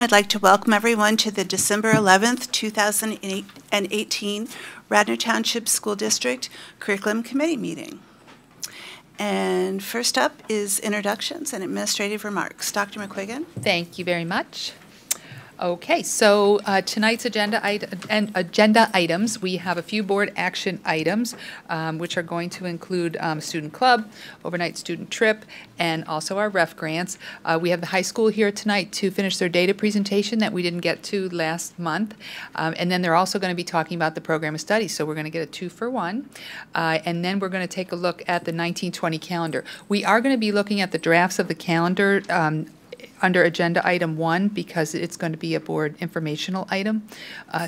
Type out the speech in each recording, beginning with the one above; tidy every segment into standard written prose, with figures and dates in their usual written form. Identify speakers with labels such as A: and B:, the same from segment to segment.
A: I'd like to welcome everyone to the December 11th, 2018 Radnor Township School District Curriculum Committee meeting. And first up is introductions and administrative remarks. Dr. McQuiggan.
B: Thank you very much. Okay, so tonight's agenda items, we have a few board action items, which are going to include student club, overnight student trip, and also our ref grants. We have the high school here tonight to finish their data presentation that we didn't get to last month. And then they're also going to be talking about the program of study, so we're going to get a 2-for-1. And then we're going to take a look at the 1920 calendar. We are going to be looking at the drafts of the calendar under agenda item 1 because it's going to be a board informational item.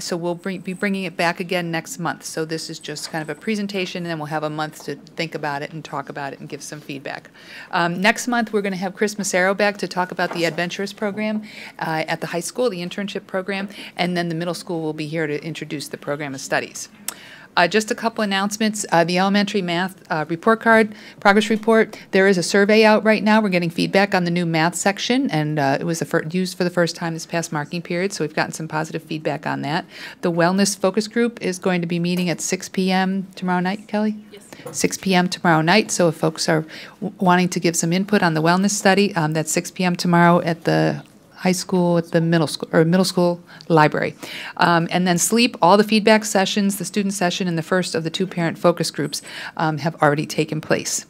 B: So we'll be bringing it back again next month. So this is just kind of a presentation, and then we'll have a month to think about it and talk about it and give some feedback. Next month, we're going to have Chris Massaro back to talk about the Adventurous program at the high school, the internship program, and then the middle school will be here to introduce the program of studies. Just a couple announcements. The elementary math report card, progress report, there is a survey out right now. We're getting feedback on the new math section, and it was used for the first time this past marking period, so we've gotten some positive feedback on that. The wellness focus group is going to be meeting at 6 p.m. tomorrow night, Kelly? Yes. 6 p.m. tomorrow night, so if folks are wanting to give some input on the wellness study, that's 6 p.m. tomorrow at the high school at the middle school library. And then sleep, all the feedback sessions, the student session, and the first of the 2 parent focus groups have already taken place.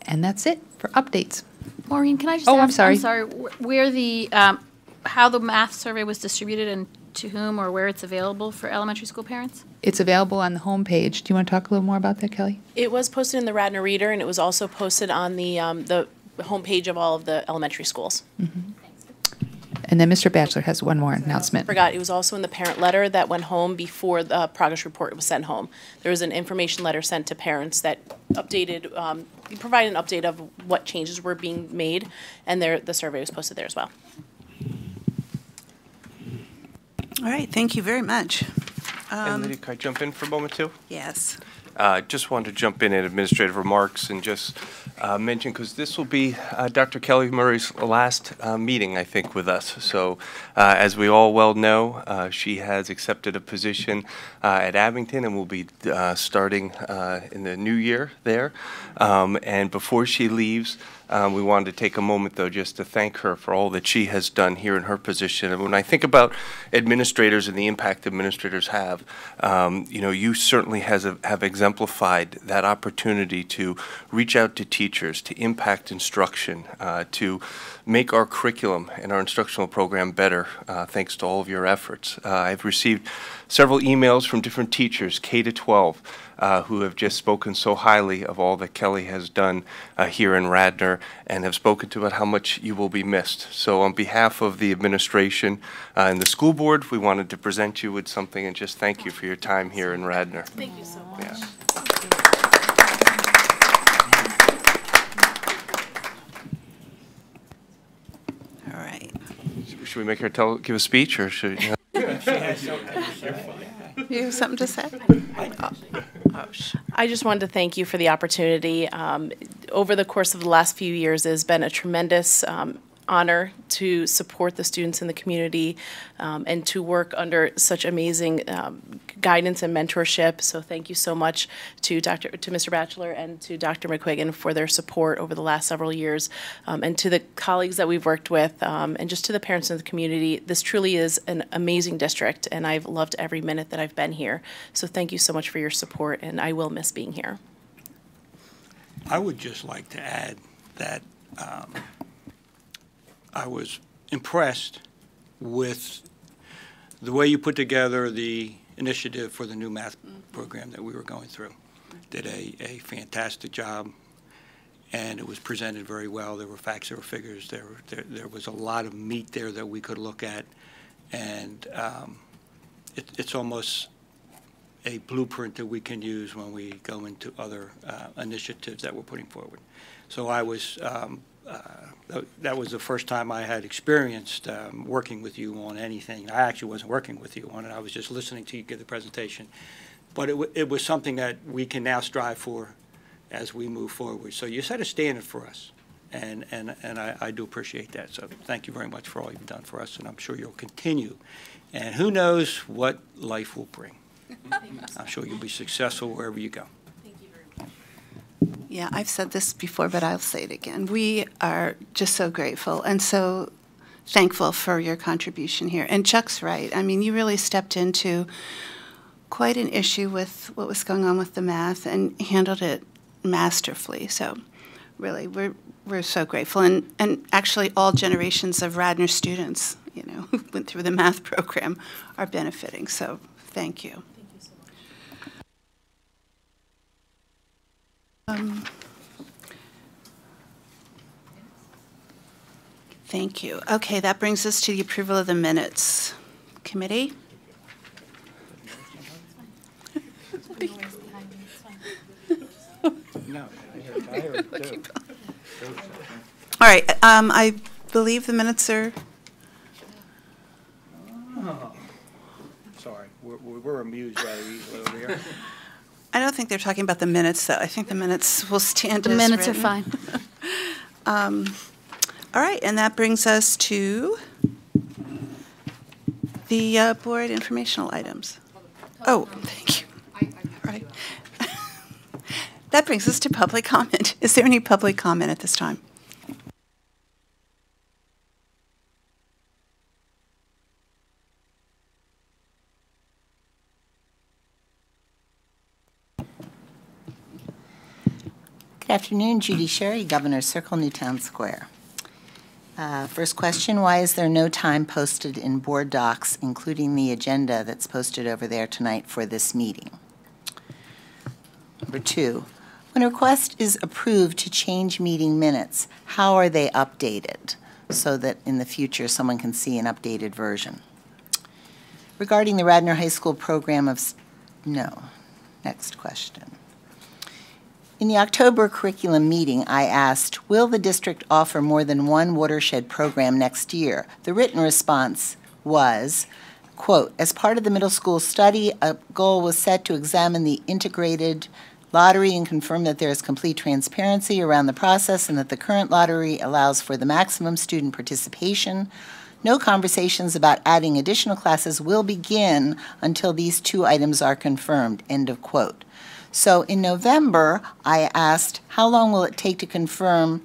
B: And that's it for updates.
C: Maureen, can I just
B: ask,
C: I'm sorry,
B: where
C: the, how the math survey was distributed and to whom or where it's available for elementary school parents?
B: It's available on the home page. Do you want to talk a little more about that, Kelly?
D: It was posted in the Radnor Reader, and it was also posted on the homepage of all of the elementary schools.
B: Mm-hmm. And then Mr. Batchelor has one more announcement.
D: I forgot, it was also in the parent letter that went home before the progress report was sent home. There was an information letter sent to parents that updated, provided an update of what changes were being made, and the survey was posted there as well.
A: All right, thank you very much.
E: And Lydia, can I jump in for a moment too?
A: Yes.
E: Just wanted to jump in administrative remarks and just mention, because this will be Dr. Kelly Murray's last meeting, I think, with us. So as we all well know, she has accepted a position at Abington and will be starting in the new year there. And before she leaves, we wanted to take a moment, though, just to thank her for all that she has done here in her position. And when I think about administrators and the impact administrators have, you know, you certainly have exemplified that opportunity to reach out to teachers, to impact instruction, to make our curriculum and our instructional program better, thanks to all of your efforts. I've received several emails from different teachers, K-12, who have just spoken so highly of all that Kelly has done here in Radnor and have spoken to about how much you will be missed. So on behalf of the administration and the school board, we wanted to present you with something and just thank you for your time here in Radnor.
D: Thank you so much.
E: Yeah.
A: All right.
E: Should we make her give a speech, or should? You
A: You have something to say?
D: I just wanted to thank you for the opportunity. Over the course of the last few years, it has been a tremendous honor to support the students in the community and to work under such amazing guidance and mentorship. So thank you so much to Mr. Batchelor and to Dr. McQuiggan for their support over the last several years, and to the colleagues that we've worked with, and just to the parents in the community. This truly is an amazing district, and I've loved every minute that I've been here. So thank you so much for your support, and I will miss being here.
F: I would just like to add that I was impressed with the way you put together the initiative for the new math program that we were going through. Did a fantastic job, and it was presented very well. There were facts, there were figures, there was a lot of meat there that we could look at, and it's almost a blueprint that we can use when we go into other initiatives that we're putting forward. So I was that was the first time I had experienced working with you on anything. I actually wasn't working with you on it. I was just listening to you give the presentation. But it was something that we can now strive for as we move forward. So you set a standard for us, and I do appreciate that. So thank you very much for all you've done for us, and I'm sure you'll continue. And who knows what life will bring. I'm sure you'll be successful wherever you go.
A: Yeah, I've said this before, but I'll say it again. We are just so grateful and so thankful for your contribution here. And Chuck's right. I mean, you really stepped into quite an issue with what was going on with the math and handled it masterfully. So really, we're so grateful. And actually, all generations of Radnor students, you know, who went through the math program are benefiting. So thank you.
D: Thank you so much.
A: Thank you. Okay, that brings us to the approval of the minutes. Committee?
F: No, I heard too.
A: All right, I believe the minutes are,
F: Oh, sorry, we're amused rather easily over here.
A: I don't think they're talking about the minutes, though. I think the minutes will stand
C: The
A: as
C: minutes are
A: written.
C: fine.
A: All right, and that brings us to the board informational items. Oh, thank you. All right. That brings us to public comment. Is there any public comment at this time?
G: Good afternoon, Judy Sherry, Governor's Circle, Newtown Square. First question, why is there no time posted in board docs, including the agenda that's posted over there tonight for this meeting? Number two, when a request is approved to change meeting minutes, how are they updated so that in the future someone can see an updated version? Regarding the Radnor High School program of, no, next question. In the October curriculum meeting, I asked, will the district offer more than one watershed program next year? The written response was, quote, as part of the middle school study, a goal was set to examine the integrated lottery and confirm that there is complete transparency around the process and that the current lottery allows for the maximum student participation. No conversations about adding additional classes will begin until these two items are confirmed, end of quote. So in November, I asked, how long will it take to confirm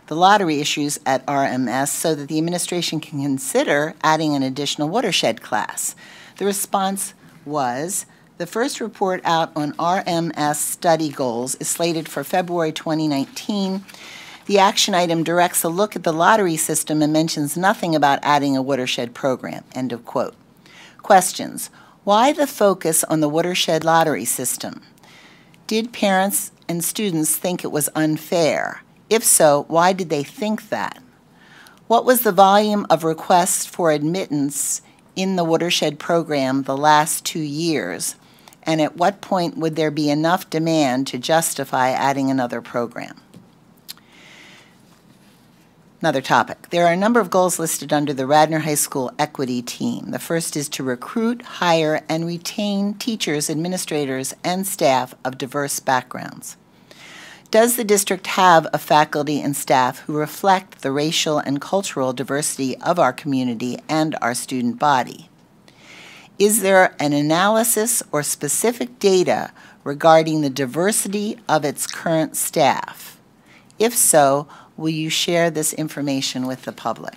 G: the lottery issues at RMS so that the administration can consider adding an additional watershed class? The response was, the first report out on RMS study goals is slated for February 2019. The action item directs a look at the lottery system and mentions nothing about adding a watershed program, end of quote. Questions. Why the focus on the watershed lottery system? Did parents and students think it was unfair? If so, why did they think that? What was the volume of requests for admittance in the watershed program the last 2 years? And at what point would there be enough demand to justify adding another program? Another topic. There are a number of goals listed under the Radnor High School Equity Team. The first is to recruit, hire, and retain teachers, administrators, and staff of diverse backgrounds. Does the district have a faculty and staff who reflect the racial and cultural diversity of our community and our student body? Is there an analysis or specific data regarding the diversity of its current staff? If so, will you share this information with the public?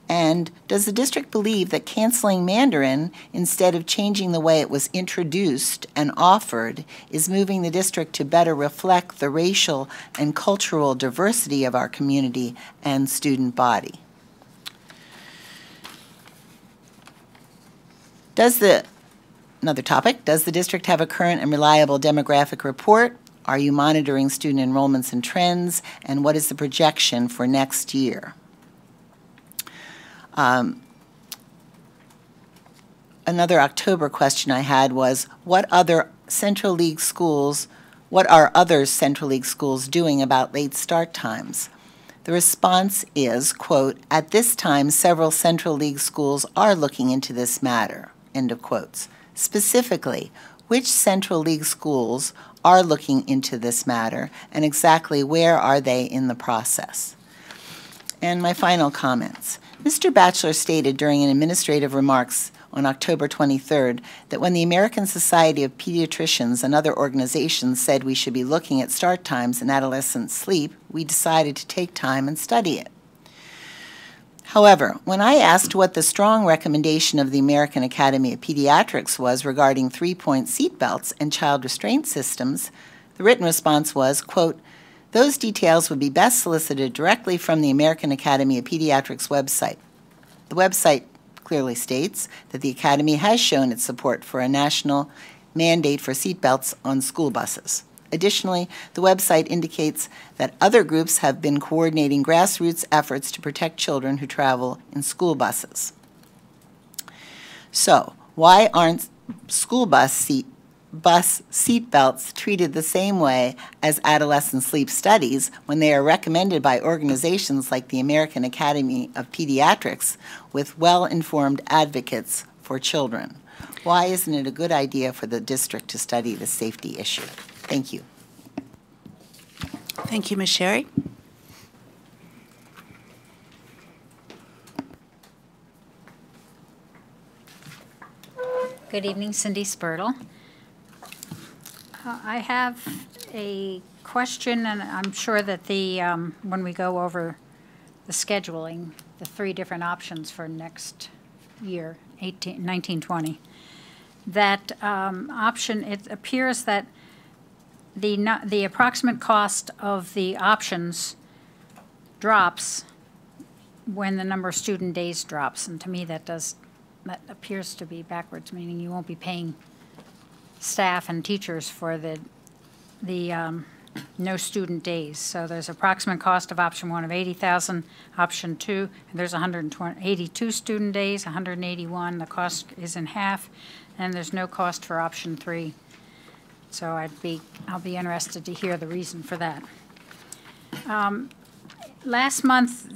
G: And does the district believe that canceling Mandarin instead of changing the way it was introduced and offered is moving the district to better reflect the racial and cultural diversity of our community and student body? Another topic, does the district have a current and reliable demographic report? Are you monitoring student enrollments and trends? And what is the projection for next year? Another October question I had was, what are other Central League schools doing about late start times? The response is, quote, at this time, several Central League schools are looking into this matter, end of quotes. Specifically, Which Central League schools are looking into this matter, and exactly where are they in the process? And my final comments. Mr. Batchelor stated during an administrative remarks on October 23rd that when the American Society of Pediatricians and other organizations said we should be looking at start times in adolescent sleep, we decided to take time and study it. However, when I asked what the strong recommendation of the American Academy of Pediatrics was regarding three-point seatbelts and child restraint systems, the written response was, quote, "Those details would be best solicited directly from the American Academy of Pediatrics website." The website clearly states that the Academy has shown its support for a national mandate for seatbelts on school buses. Additionally, the website indicates that other groups have been coordinating grassroots efforts to protect children who travel in school buses. So, why aren't school bus seatbelts treated the same way as adolescent sleep studies when they are recommended by organizations like the American Academy of Pediatrics with well-informed advocates for children? Why isn't it a good idea for the district to study the safety issue? Thank you.
A: Thank you, Ms. Sherry.
H: Good evening, Cindy Bertil. I have a question, and I'm sure that when we go over the scheduling, the three different options for next year, 1920, that option, it appears that the approximate cost of the options drops when the number of student days drops, and to me that appears to be backwards, meaning you won't be paying staff and teachers for the no student days. So there's approximate cost of option 1 of 80,000, option 2, and there's 182 student days, 181, the cost is in half, and there's no cost for option 3. So I'll be interested to hear the reason for that. Last month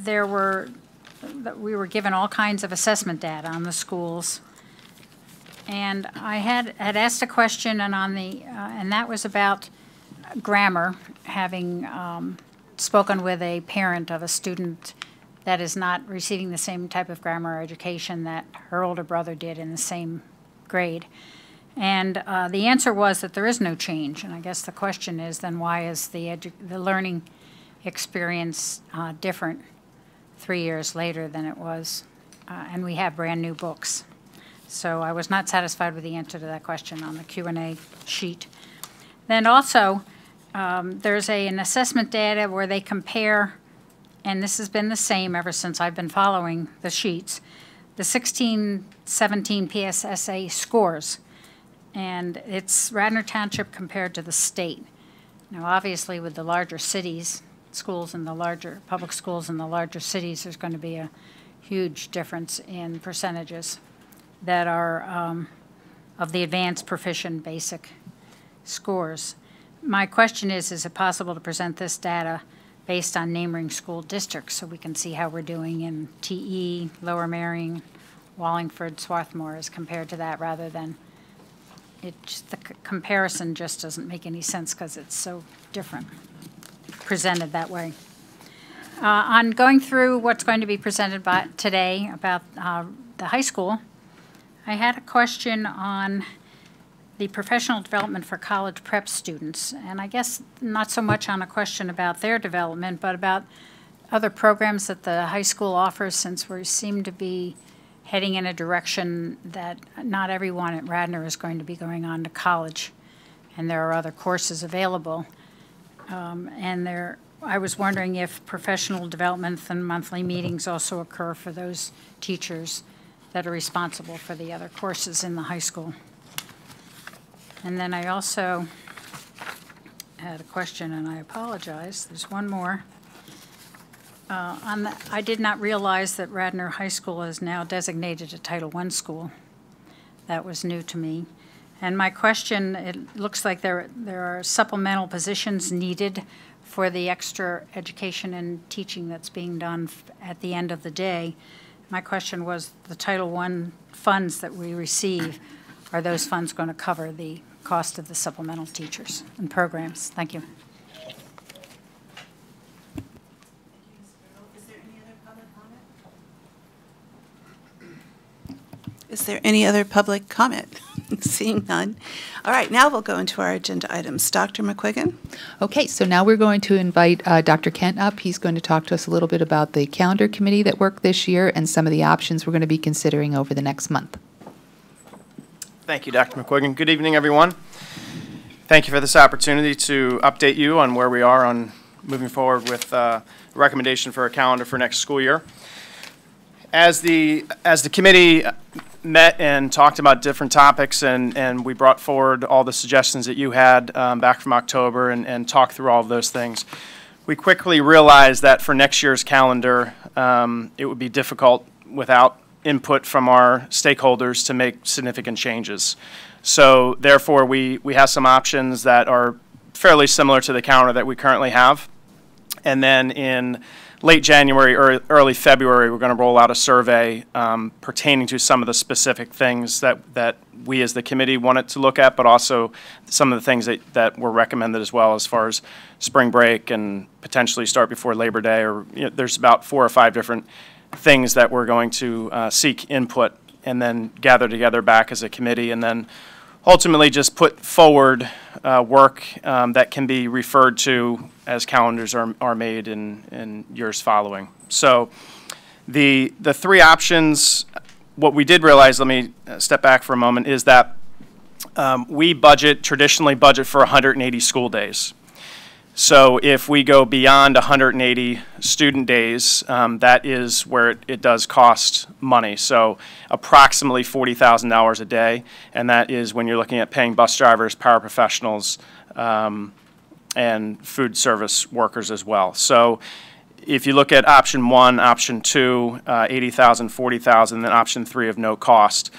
H: we were given all kinds of assessment data on the schools, and I had asked a question, and and that was about grammar, having spoken with a parent of a student that is not receiving the same type of grammar education that her older brother did in the same grade. And the answer was that there is no change. And I guess the question is then why is the learning experience different 3 years later than it was? And we have brand new books. So I was not satisfied with the answer to that question on the Q&A sheet. Then also, there's an assessment data where they compare, and this has been the same ever since I've been following the sheets, the 16-17 PSSA scores. And it's Radnor Township compared to the state. Now, obviously, with the larger cities, public schools in the larger cities, there's going to be a huge difference in percentages that are of the advanced, proficient, basic scores. My question is it possible to present this data based on neighboring school districts so we can see how we're doing in TE, Lower Merion, Wallingford, Swarthmore as compared to that, rather than the comparison just doesn't make any sense because it's so different, presented that way. On going through what's going to be presented today about the high school, I had a question on the professional development for college prep students, and I guess not so much on a question about their development, but about other programs that the high school offers, since we seem to be heading in a direction that not everyone at Radnor is going to be going on to college, and there are other courses available. I was wondering if professional development and monthly meetings also occur for those teachers that are responsible for the other courses in the high school. And then I also had a question, and I apologize, there's one more. I did not realize that Radnor High School is now designated a Title I school. That was new to me. And my question, it looks like there are supplemental positions needed for the extra education and teaching that's being done at the end of the day. My question was the Title I funds that we receive, are those funds going to cover the cost of the supplemental teachers and programs. Thank you.
A: Is there any other public comment? Seeing none. All right, now we'll go into our agenda items. Dr. McQuiggan?
B: Okay, so now we're going to invite Dr. Kent up. He's going to talk to us a little bit about the calendar committee that worked this year and some of the options we're going to be considering over the next month.
I: Thank you, Dr. McQuiggan. Good evening, everyone. Thank you for this opportunity to update you on where we are on moving forward with a recommendation for a calendar for next school year. As the committee met and talked about different topics, and we brought forward all the suggestions that you had back from October and talked through all of those things, we quickly realized that for next year's calendar, it would be difficult without input from our stakeholders to make significant changes. So therefore, we have some options that are fairly similar to the calendar that we currently have. And then in late January or early February, we're going to roll out a survey pertaining to some of the specific things that we as the committee wanted to look at, but also some of the things that were recommended as well, as far as spring break and potentially start before Labor Day. Or there's about 4 or 5 different things that we're going to seek input and then gather together back as a committee, and then ultimately just put forward work that can be referred to as calendars are made in years following. So the 3 options, what we did realize, let me step back for a moment, is that we traditionally budget for 180 school days. So if we go beyond 180 student days, that is where it does cost money. So approximately $40,000 a day, and that is when you're looking at paying bus drivers, paraprofessionals, and food service workers as well. So if you look at option 1, option 2, 80,000, 40,000, then option 3 of no cost.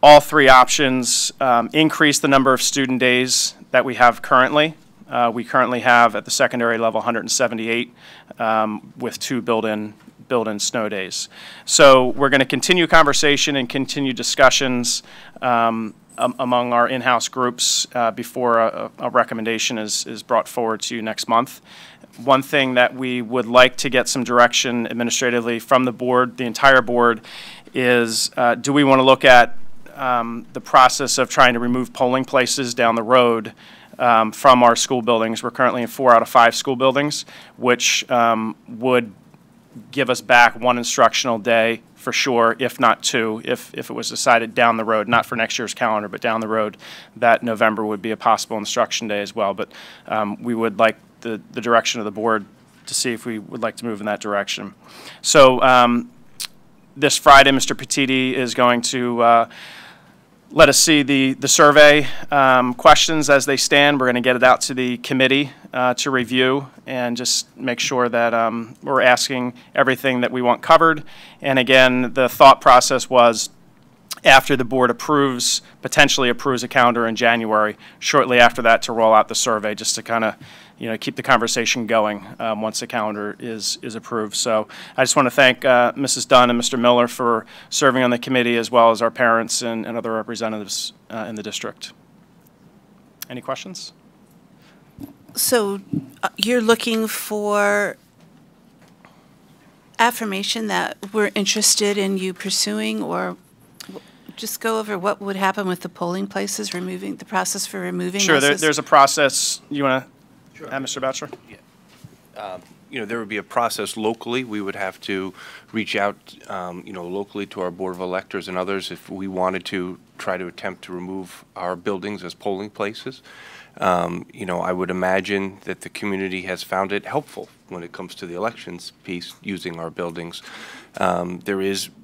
I: All 3 options increase the number of student days that we have currently. We currently have at the secondary level 178 with 2 built-in snow days. So we're going to continue conversation and continue discussions among our in-house groups before a recommendation is brought forward to you next month. One thing that we would like to get some direction administratively from the board, the entire board, is do we want to look at the process of trying to remove polling places down the road from our school buildings. We're currently in 4 out of 5 school buildings, which would give us back 1 instructional day for sure, if not 2, if it was decided down the road, not for next year's calendar, but down the road, that November would be a possible instruction day as well. But we would like the direction of the board to see if we would like to move in that direction. So this Friday, Mr. Petiti is going to let us see the survey questions as they stand. We're going to get it out to the committee to review and just make sure that we're asking everything that we want covered. And again, the thought process was after the board potentially approves a calendar in January, shortly after that to roll out the survey, just to kind of keep the conversation going once the calendar is approved. So I just want to thank Mrs. Dunn and Mr. Miller for serving on the committee, as well as our parents and other representatives in the district. Any questions?
A: So you're looking for affirmation that we're interested in you pursuing, or just go over what would happen with the polling places, the process for removing?
I: Sure, there's a process. You want to? Sure. Mr. Bachelor?
E: Yeah. There would be a process locally. We would have to reach out, locally to our Board of Electors and others if we wanted to try to attempt to remove our buildings as polling places. I would imagine that the community has found it helpful when it comes to the elections piece using our buildings. There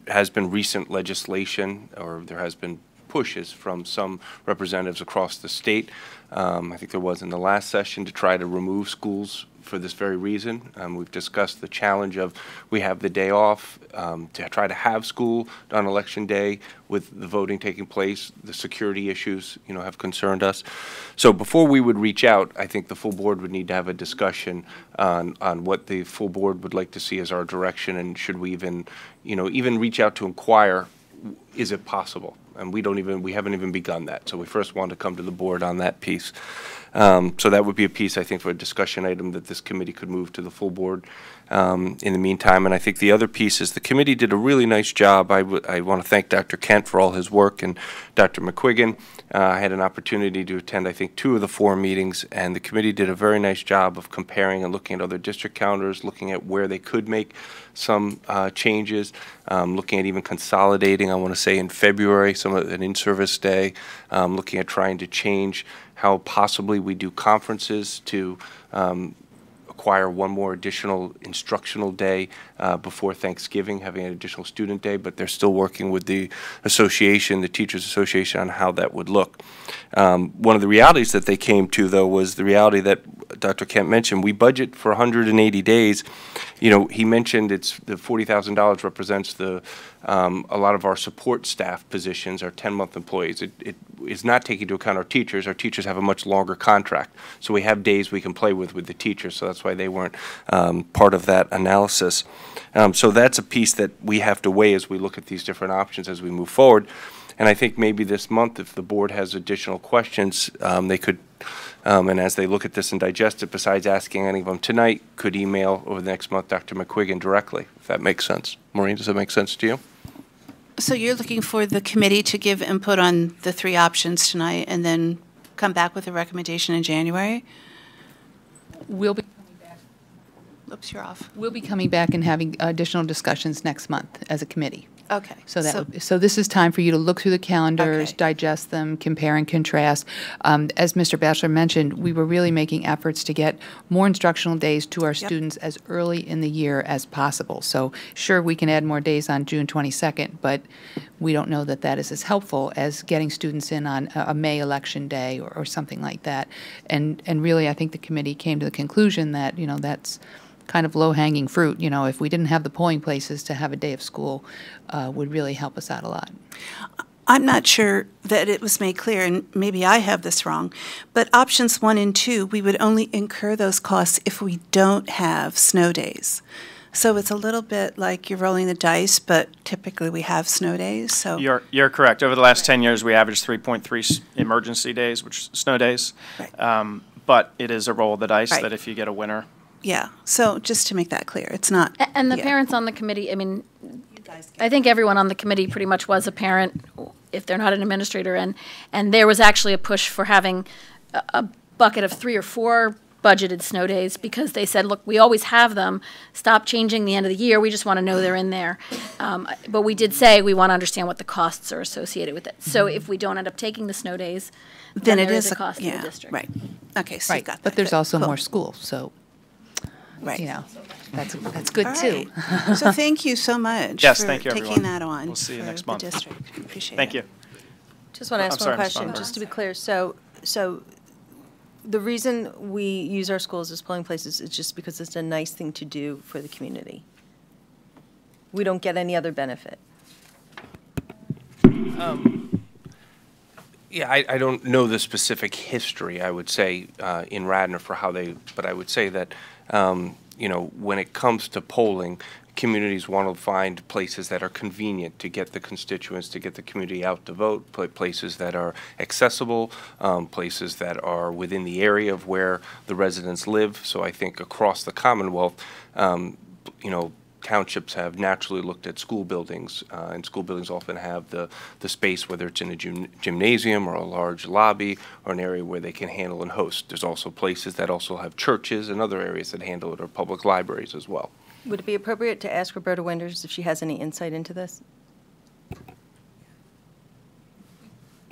E: has been recent legislation, or there has been pushes from some representatives across the state. I think there was in the last session to try to remove schools for this very reason. We've discussed the challenge of we have the day off to try to have school on election day with the voting taking place. The security issues, have concerned us. So before we would reach out, I think the full board would need to have a discussion on what the full board would like to see as our direction, and should we even reach out to inquire, is it possible? And we haven't even begun that. So we first want to come to the board on that piece. So that would be a piece, I think, for a discussion item that this committee could move to the full board in the meantime. And I think the other piece is the committee did a really nice job. I want to thank Dr. Kent for all his work and Dr. McQuiggan. I had an opportunity to attend, I think, 2 of the 4 meetings, and the committee did a very nice job of comparing and looking at other district calendars, looking at where they could make some changes, looking at even consolidating, I want to say in February, an in-service day, looking at trying to change how possibly we do conferences to acquire one more additional instructional day before Thanksgiving, having an additional student day, but they're still working with the association, the Teachers Association, on how that would look. One of the realities that they came to, though, was the reality that Dr. Kent mentioned. We budget for 180 days. You know, he mentioned it's the $40,000 represents the a lot of our support staff positions, our 10-month employees. It is not taking into account our teachers. Our teachers have a much longer contract, so we have days we can play with the teachers, so that's why they weren't part of that analysis. So that's a piece that we have to weigh as we look at these different options as we move forward. And I think maybe this month, if the board has additional questions, they could, and as they look at this and digest it, besides asking any of them tonight, could email over the next month Dr. McQuiggan directly, if that makes sense. Maureen, does that make sense to you?
A: So you're looking for the committee to give input on the 3 options tonight and then come back with a recommendation in January?
B: We'll be coming back.
A: Oops, you're off.
B: We'll be coming back and having additional discussions next month as a committee.
A: Okay.
B: So this is time for you to look through the calendars,
A: Okay.
B: digest them, compare and contrast. As Mr. Batchelor mentioned, we were really making efforts to get more instructional days to our students as early in the year as possible. So sure, we can add more days on June 22nd, but we don't know that that is as helpful as getting students in on a May election day or something like that. And really, I think the committee came to the conclusion that, you know, that's kind of low-hanging fruit. You know, if we didn't have the polling places, to have a day of school would really help us out a lot.
A: I'm not sure that it was made clear, and maybe I have this wrong, but options 1 and 2, we would only incur those costs if we don't have snow days. So it's a little bit like you're rolling the dice, but typically we have snow days. So
I: You're correct. Over the last 10 years, we averaged 3.3 emergency days, which snow days.
A: Right.
I: But it is a roll of the dice
A: Right.
I: that if you get a winner.
A: yeah, so just to make that clear, it's not.
C: And the
A: yeah.
C: parents on the committee, I mean, I think everyone on the committee pretty much was a parent, if they're not an administrator, and there was actually a push for having a bucket of 3 or 4 budgeted snow days, because they said, look, we always have them, stop changing the end of the year, we just want to know they're in there. But we did say we want to understand what the costs are associated with it. So if we don't end up taking the snow days, then
A: it
C: there
A: is
C: is a cost to
A: yeah,
C: the district.
A: Right. Okay, so you got that.
B: But there's
A: Good.
B: also
A: Cool.
B: more school, so,
A: Right.
B: you know, that's good
A: All
B: too.
A: right. So thank you so much
I: Yes,
A: for
I: thank you,
A: taking
I: everyone.
A: that on
I: We'll see you
A: for
I: next
A: the
I: month.
A: district. Appreciate it.
I: Thank you.
J: Just want to
I: I'm
J: ask
I: sorry,
J: one
I: Ms.
J: question,
I: Bonner.
J: just to be clear. So the reason we use our schools as polling places is just because it's a nice thing to do for the community. We don't get any other benefit.
E: Yeah, I don't know the specific history, I would say, in Radnor for how they, but I would say that, you know, when it comes to polling, communities want to find places that are convenient to get the constituents, to get the community out to vote, places that are accessible, places that are within the area of where the residents live. So I think across the Commonwealth, you know, townships have naturally looked at school buildings, and school buildings often have the space, whether it's in a gymnasium or a large lobby or an area where they can handle and host. There's also places that also have churches and other areas that handle it, or public libraries as well.
J: Would it be appropriate to ask Roberta Winters if she has any insight into this?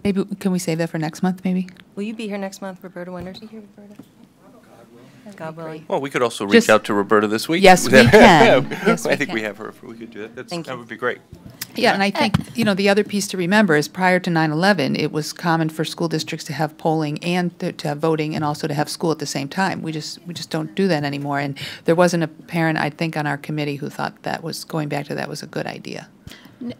B: Maybe, can we save that for next month, maybe?
J: Will you be here next month, Roberta Winters? Are you here, Roberta? God willing.
E: Well, we could also reach
B: Just-
E: out to Roberta this week.
B: Yes, we can. Yes,
E: I
B: we
E: think we
B: can.
E: have her. We could do that.
J: Thank
E: That
J: you.
E: would be great.
B: Yeah, and I think, you know, the other piece to remember is prior to 9/11, it was common for school districts to have polling and to have voting and also to have school at the same time. We just don't do that anymore. And there wasn't a parent, I think, on our committee who thought that was, going back to that, was a good idea.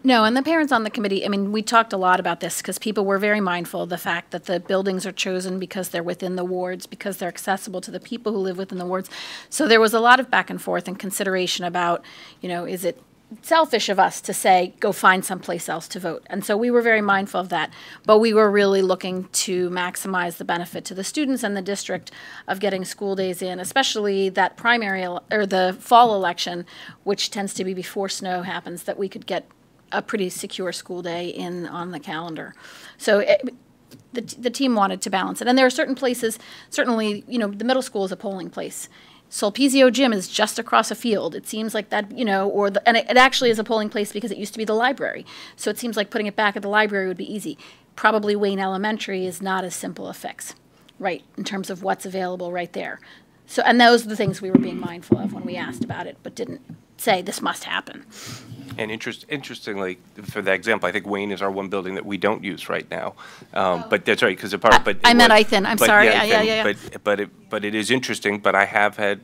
C: No, and the parents on the committee, I mean, we talked a lot about this because people were very mindful of the fact that the buildings are chosen because they're within the wards, because they're accessible to the people who live within the wards. So there was a lot of back and forth and consideration about, you know, is it selfish of us to say, go find someplace else to vote. And so we were very mindful of that. But we were really looking to maximize the benefit to the students and the district of getting school days in, especially that primary or the fall election, which tends to be before snow happens, that we could get a pretty secure school day in on the calendar. So the team wanted to balance it. And there are certain places, certainly, you know, the middle school is a polling place. Sulpizio Gym is just across a field. It seems like that, you know, and it actually is a polling place because it used to be the library. So it seems like putting it back at the library would be easy. Probably Wayne Elementary is not as simple a fix, right, in terms of what's available right there. So, and those are the things we were being mindful of when we asked about it, but didn't say this must happen.
E: And interestingly, for that example, I think Wayne is our one building that we don't use right now. But that's right, because a part. But
C: I meant Ithan. I'm sorry.
E: Yeah. But it is interesting. But I have had,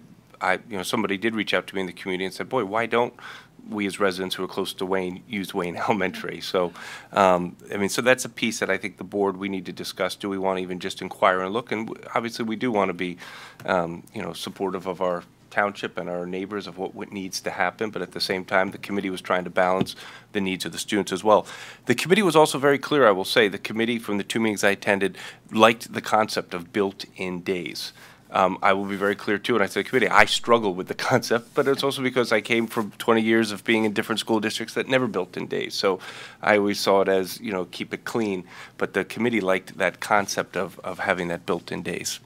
E: somebody did reach out to me in the community and said, "Boy, why don't we as residents who are close to Wayne use Wayne Elementary?" So, so that's a piece that I think the board we need to discuss. Do we want to even just inquire and look? And obviously, we do want to be, supportive of our township and our neighbors of what needs to happen, but at the same time, the committee was trying to balance the needs of the students as well. The committee was also very clear, I will say. The committee, from the 2 meetings I attended, liked the concept of built-in days. I will be very clear, too, and I said, committee, I struggle with the concept, but it's also because I came from 20 years of being in different school districts that never built in days. So I always saw it as, keep it clean, but the committee liked that concept of having that built-in days.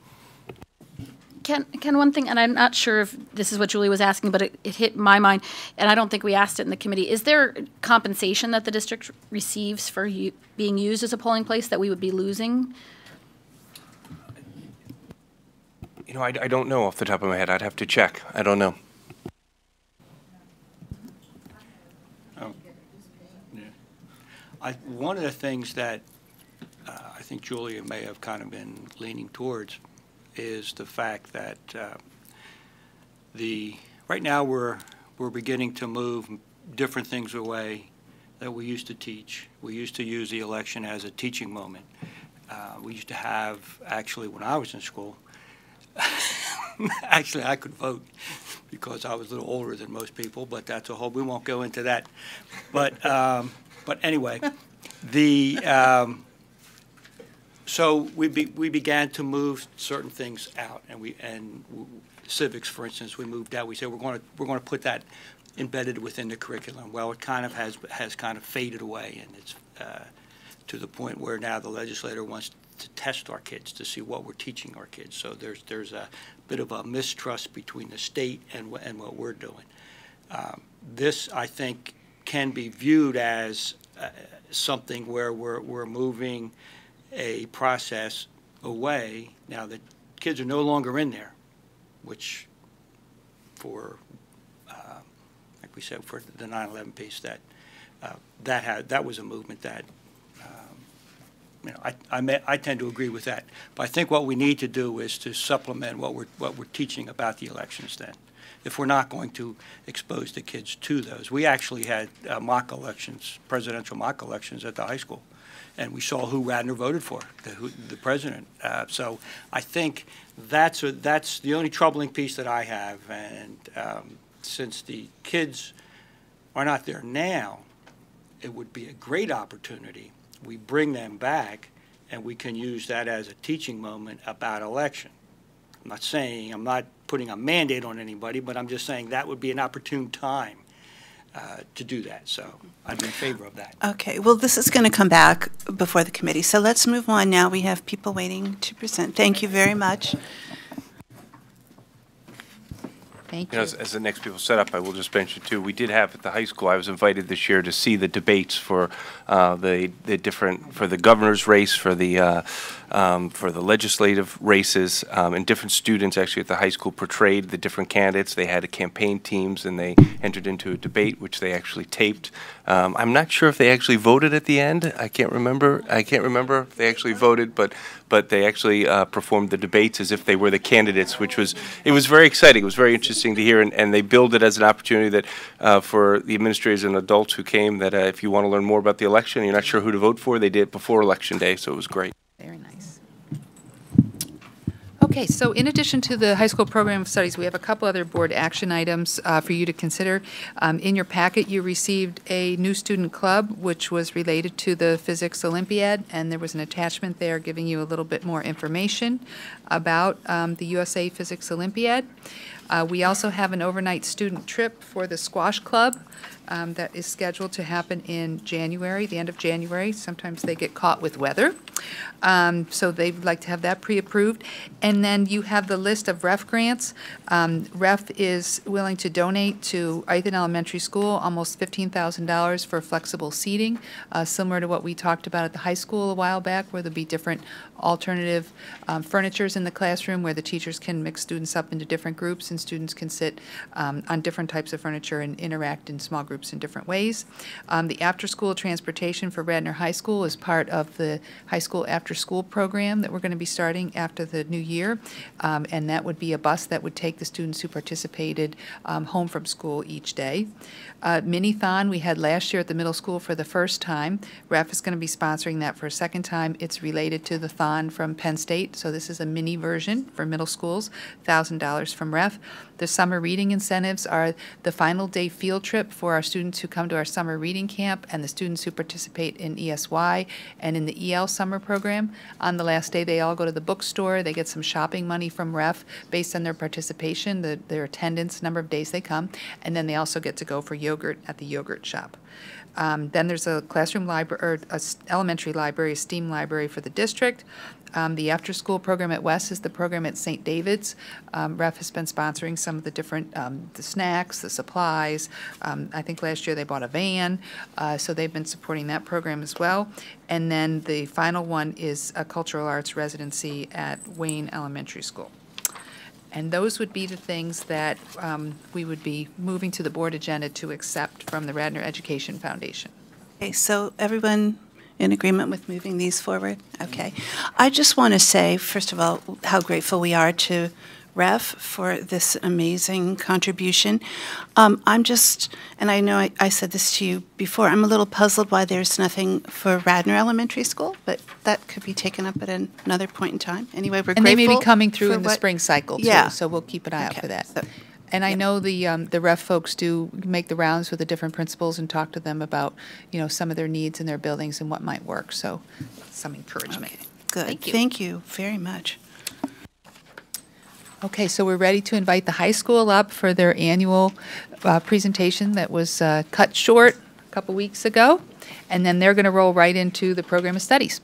C: Can one thing, and I'm not sure if this is what Julie was asking, but it hit my mind, and I don't think we asked it in the committee. Is there compensation that the district receives for being used as a polling place that we would be losing?
E: I don't know off the top of my head. I'd have to check. I don't know.
F: One of the things that I think Julia may have kind of been leaning towards is the fact that right now we're beginning to move different things away that we used to teach. We used to use the election as a teaching moment. We used to have, actually, when I was in school, actually I could vote because I was a little older than most people, but that's a whole, we won't go into that. But anyway, so we began to move certain things out, and civics, for instance, we moved out. We said we're going to put that embedded within the curriculum. Well, it kind of has kind of faded away, and it's to the point where now the legislator wants to test our kids to see what we're teaching our kids. So there's a bit of a mistrust between the state and what we're doing. This, I think, can be viewed as something where we're moving a process away. Now the kids are no longer in there, which for, like we said, for the 9/11 piece, that was a movement that, I tend to agree with that. But I think what we need to do is to supplement what we're teaching about the elections then, if we're not going to expose the kids to those. We actually had mock elections, presidential mock elections at the high school, and we saw who Radnor voted for, the president. So I think that's the only troubling piece that I have. And since the kids are not there now, it would be a great opportunity. We bring them back, and we can use that as a teaching moment about election. I'm not putting a mandate on anybody, but I'm just saying that would be an opportune time to do that. So I'd be in favor of that.
A: Okay, well, this is going to come back before the committee. So let's move on now. We have people waiting to present. Thank you very much.
B: Thank you.
E: As the next people set up, I will just mention too, we did have at the high school, I was invited this year to see the debates for for the governor's race, for the legislative races, and different students actually at the high school portrayed the different candidates. They had campaign teams, and they entered into a debate, which they actually taped. I'm not sure if they actually voted at the end. I can't remember if they actually voted, but they actually performed the debates as if they were the candidates, it was very exciting. It was very interesting to hear, and they billed it as an opportunity that for the administrators and adults who came, that if you want to learn more about the election, and you're not sure who to vote for, they did it before Election Day, so it was great.
B: Very nice. Okay, so in addition to the high school program of studies, we have a couple other board action items for you to consider. In your packet, you received a new student club, which was related to the Physics Olympiad, and there was an attachment there giving you a little bit more information about the USA Physics Olympiad. We also have an overnight student trip for the squash club that is scheduled to happen in January, the end of January. Sometimes they get caught with weather. So they'd like to have that pre-approved. And then you have the list of REF grants. REF is willing to donate to Ithan Elementary School almost $15,000 for flexible seating, similar to what we talked about at the high school a while back, where there'll be different alternative furnitures in the classroom where the teachers can mix students up into different groups and students can sit on different types of furniture and interact in small groups in different ways. The after-school transportation for Radnor High School is part of the high school after-school program that we're going to be starting after the new year, and that would be a bus that would take the students who participated home from school each day. Mini-thon we had last year at the middle school for the first time. REF is going to be sponsoring that for a second time. It's related to the thon from Penn State, so this is a mini version for middle schools, $1,000 from REF. The summer reading incentives are the final day field trip for our students who come to our summer reading camp and the students who participate in ESY and in the EL summer program. On the last day, they all go to the bookstore. They get some shopping money from REF based on their participation, their attendance, number of days they come, and then they also get to go for yogurt at the yogurt shop. Then there's a classroom library, or a elementary library, a STEAM library for the district. The after-school program at West is the program at St. David's. REF has been sponsoring some of the different, the snacks, the supplies. I think last year they bought a van, so they've been supporting that program as well. And then the final one is a cultural arts residency at Wayne Elementary School. And those would be the things that we would be moving to the board agenda to accept from the Radnor Education Foundation.
A: Okay, so everyone in agreement with moving these forward? Okay. I just want to say, first of all, how grateful we are to REF for this amazing contribution. I'm just, and I know I said this to you before, I'm a little puzzled why there's nothing for Radnor Elementary School, but that could be taken up at another point in time. Anyway, we're grateful.
B: And they may be coming through in the
A: what,
B: spring cycle, too,
A: yeah.
B: so we'll keep an eye out for that.
A: So,
B: and I know the REF folks do make the rounds with the different principals and talk to them about, you know, some of their needs in their buildings and what might work, so some encouragement.
A: Okay, good.
B: Thank you
A: very much.
B: Okay, so we're ready to invite the high school up for their annual presentation that was cut short a couple weeks ago, and then they're going to roll right into the program of studies.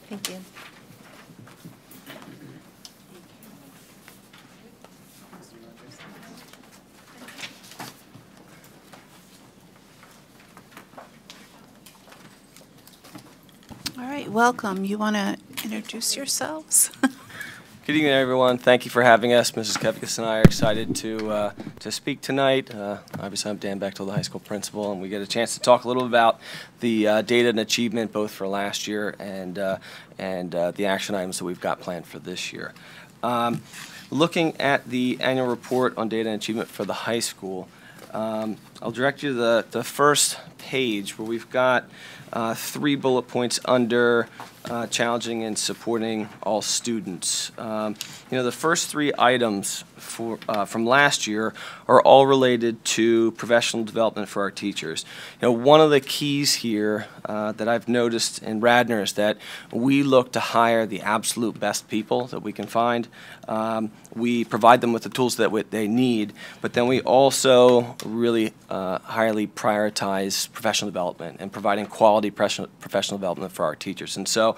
J: Thank you.
A: All right, welcome. You want to introduce yourselves?
K: Good evening, everyone. Thank you for having us. Mrs. Kevkis and I are excited to speak tonight. Obviously, I'm Dan Bertil, the high school principal, and we get a chance to talk a little about the data and achievement both for last year and the action items that we've got planned for this year. Looking at the annual report on data and achievement for the high school, I'll direct you to the first page where we've got 3 bullet points under challenging and supporting all students. You know, the first 3 items from last year are all related to professional development for our teachers. You know, one of the keys here that I've noticed in Radnor is that we look to hire the absolute best people that we can find. We provide them with the tools that they need, but then we also really highly prioritize professional development and providing quality professional development for our teachers. And so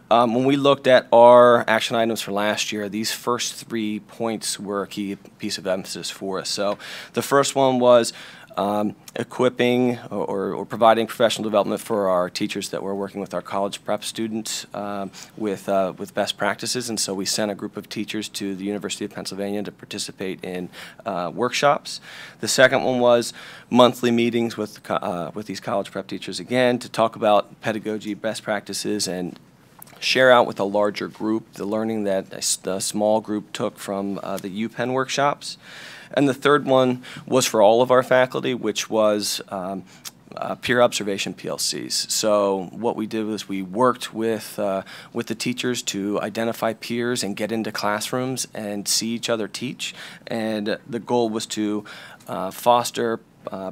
K: when we looked at our action items for last year, these first 3 points were a key piece of emphasis for us. So the first one was equipping or providing professional development for our teachers that were working with our college prep students with best practices. And so we sent a group of teachers to the University of Pennsylvania to participate in workshops. The second one was monthly meetings with these college prep teachers again to talk about pedagogy, best practices, and share out with a larger group the learning that a small group took from the UPenn workshops. And the third one was for all of our faculty, which was peer observation PLCs. So what we did was we worked with the teachers to identify peers and get into classrooms and see each other teach. And the goal was to foster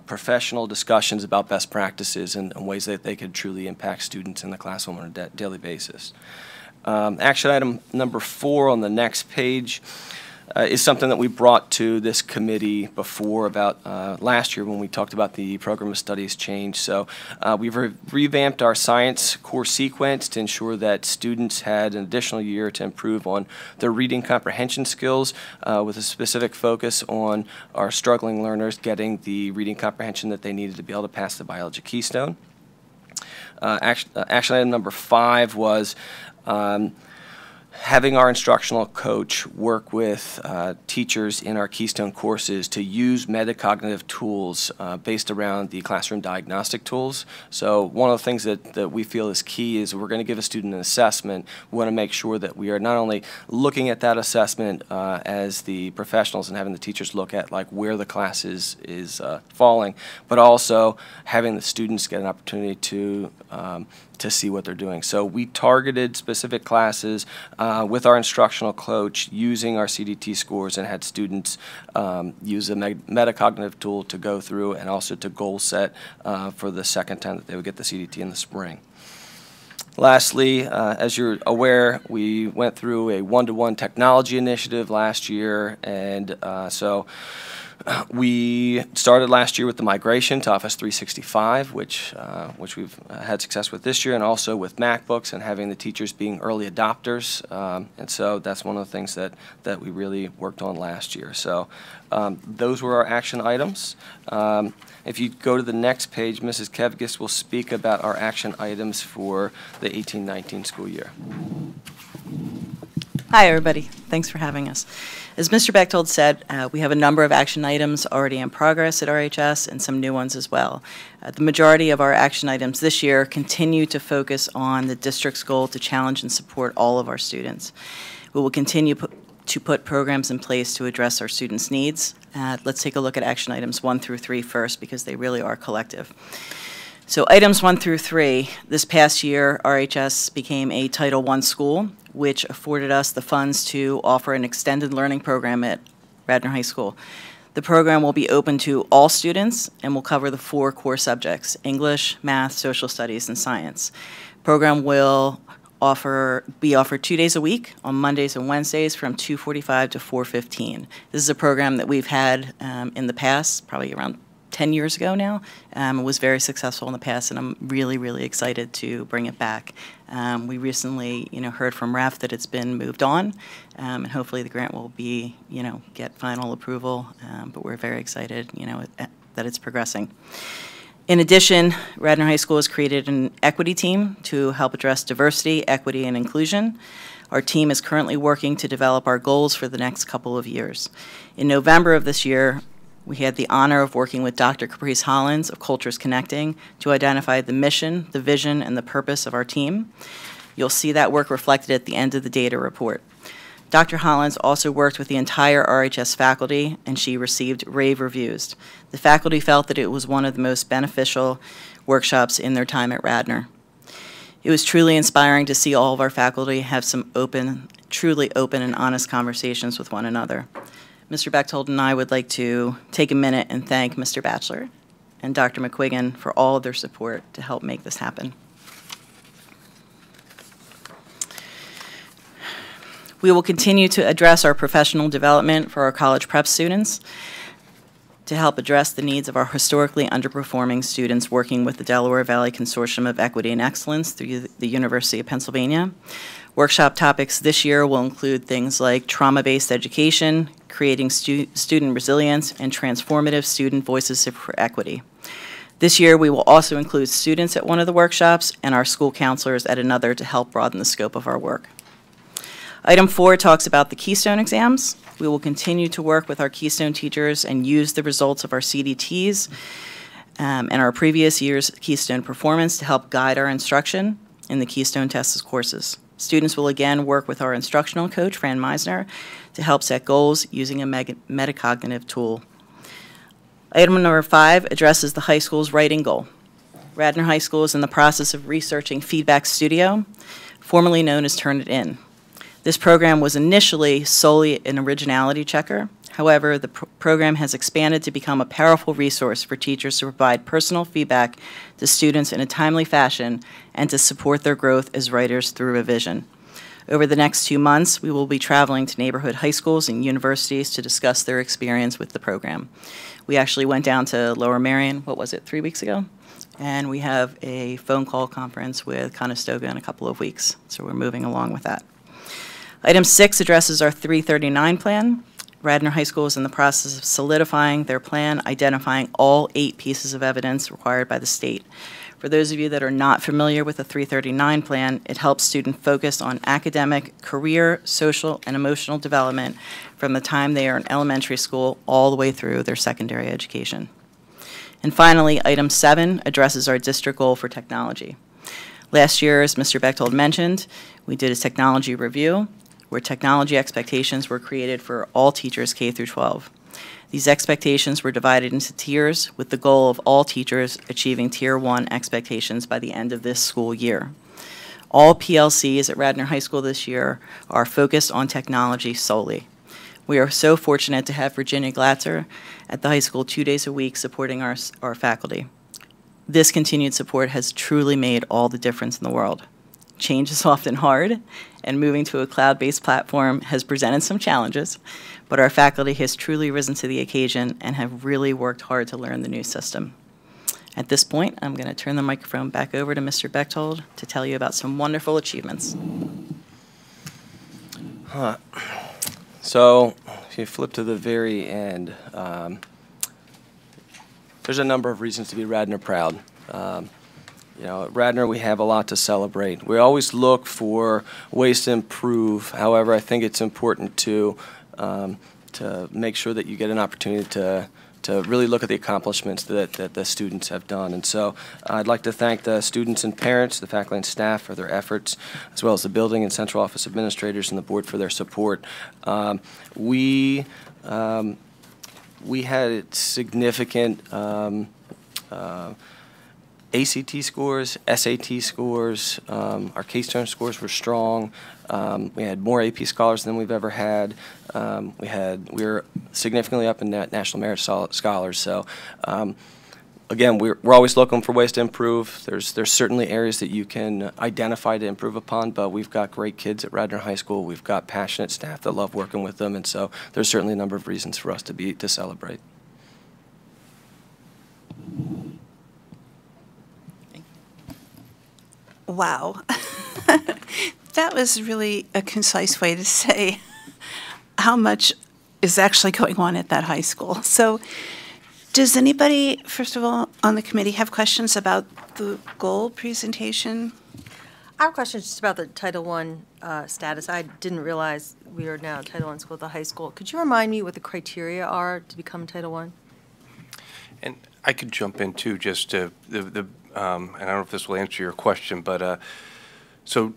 K: professional discussions about best practices and ways that they could truly impact students in the classroom on a daily basis. Action item number 4 on the next page is something that we brought to this committee before about last year when we talked about the program of studies change. So we've revamped our science core sequence to ensure that students had an additional year to improve on their reading comprehension skills with a specific focus on our struggling learners getting the reading comprehension that they needed to be able to pass the biology keystone. Action item number 5 was having our instructional coach work with teachers in our Keystone courses to use metacognitive tools based around the classroom diagnostic tools. So one of the things that we feel is key is we're going to give a student an assessment. We want to make sure that we are not only looking at that assessment as the professionals and having the teachers look at like where the class is falling, but also having the students get an opportunity to see what they're doing. So we targeted specific classes with our instructional coach using our CDT scores and had students use a metacognitive tool to go through and also to goal set for the second time that they would get the CDT in the spring. Lastly, as you're aware, we went through a one-to-one technology initiative last year, and so we started last year with the migration to Office 365, which we've had success with this year, and also with MacBooks and having the teachers being early adopters. And so that's one of the things that we really worked on last year. So those were our action items. If you go to the next page, Mrs. Kevgis will speak about our action items for the 18-19 school year.
L: Hi, everybody. Thanks for having us. As Mr. Bechtold said, we have a number of action items already in progress at RHS and some new ones as well. The majority of our action items this year continue to focus on the district's goal to challenge and support all of our students. We will continue to put programs in place to address our students' needs. Let's take a look at action items 1 through 3 first, because they really are collective. So items 1 through 3, this past year, RHS became a Title I school, which afforded us the funds to offer an extended learning program at Radnor High School. The program will be open to all students and will cover the 4 core subjects: English, math, social studies, and science. The program will be offered 2 days a week on Mondays and Wednesdays from 2:45 to 4:15. This is a program that we've had in the past, probably around 10 years ago now. It was very successful in the past, and I'm really, really excited to bring it back. We recently, heard from REF that it's been moved on, and hopefully the grant will be, get final approval. But we're very excited, that it's progressing. In addition, Radnor High School has created an equity team to help address diversity, equity, and inclusion. Our team is currently working to develop our goals for the next couple of years. In November of this year, we had the honor of working with Dr. Caprice Hollins of Cultures Connecting to identify the mission, the vision, and the purpose of our team. You'll see that work reflected at the end of the data report. Dr. Hollins also worked with the entire RHS faculty, and she received rave reviews. The faculty felt that it was one of the most beneficial workshops in their time at Radnor. It was truly inspiring to see all of our faculty have some truly open and honest conversations with one another. Mr. Bechtold and I would like to take a minute and thank Mr. Batchelor and Dr. McQuiggan for all of their support to help make this happen. We will continue to address our professional development for our college prep students to help address the needs of our historically underperforming students working with the Delaware Valley Consortium of Equity and Excellence through the University of Pennsylvania. Workshop topics this year will include things like trauma-based education, creating student resilience, and transformative student voices for equity. This year, we will also include students at one of the workshops and our school counselors at another to help broaden the scope of our work. Item 4 talks about the Keystone exams. We will continue to work with our Keystone teachers and use the results of our CDTs and our previous year's Keystone performance to help guide our instruction in the Keystone Tests courses. Students will again work with our instructional coach, Fran Meisner, to help set goals using a metacognitive tool. Item number 5 addresses the high school's writing goal. Radnor High School is in the process of researching Feedback Studio, formerly known as Turn It In. This program was initially solely an originality checker. However, the program has expanded to become a powerful resource for teachers to provide personal feedback to students in a timely fashion and to support their growth as writers through revision. Over the next 2 months, we will be traveling to neighborhood high schools and universities to discuss their experience with the program. We actually went down to Lower Merion, 3 weeks ago? And we have a phone call conference with Conestoga in a couple of weeks, so we're moving along with that. Item 6 addresses our 339 plan. Radnor High School is in the process of solidifying their plan, identifying all 8 pieces of evidence required by the state. For those of you that are not familiar with the 339 plan, it helps students focus on academic, career, social, and emotional development from the time they are in elementary school all the way through their secondary education. And finally, item 7 addresses our district goal for technology. Last year, as Mr. Bechtold mentioned, we did a technology review where technology expectations were created for all teachers K through 12. These expectations were divided into tiers with the goal of all teachers achieving Tier 1 expectations by the end of this school year. All PLCs at Radnor High School this year are focused on technology solely. We are so fortunate to have Virginia Glatzer at the high school 2 days a week supporting our faculty. This continued support has truly made all the difference in the world. Change is often hard, and moving to a cloud-based platform has presented some challenges, but our faculty has truly risen to the occasion and have really worked hard to learn the new system. At this point, I'm going to turn the microphone back over to Mr. Bechtold to tell you about some wonderful achievements.
K: So if you flip to the very end, there's a number of reasons to be Radnor proud. You know, at Radnor, we have a lot to celebrate. We always look for ways to improve. However, I think it's important to make sure that you get an opportunity to really look at the accomplishments that the students have done. And so I'd like to thank the students and parents, the faculty and staff for their efforts, as well as the building and central office administrators and the board for their support. We had significant ACT scores, SAT scores, our Keystone scores were strong. We had more AP scholars than we've ever had. We were significantly up in National Merit Scholars. So again, we're always looking for ways to improve. There's certainly areas that you can identify to improve upon, but we've got great kids at Radnor High School. We've got passionate staff that love working with them, and so there's certainly a number of reasons for us to celebrate.
A: Wow. That was really a concise way to say how much is actually going on at that high school. So does anybody, first of all, on the committee have questions about the goal presentation?
J: I have questions just about the Title I status. I didn't realize we are now a Title I school at the high school. Could you remind me what the criteria are to become Title I?
E: And I could jump in too, just to and I don't know if this will answer your question, but so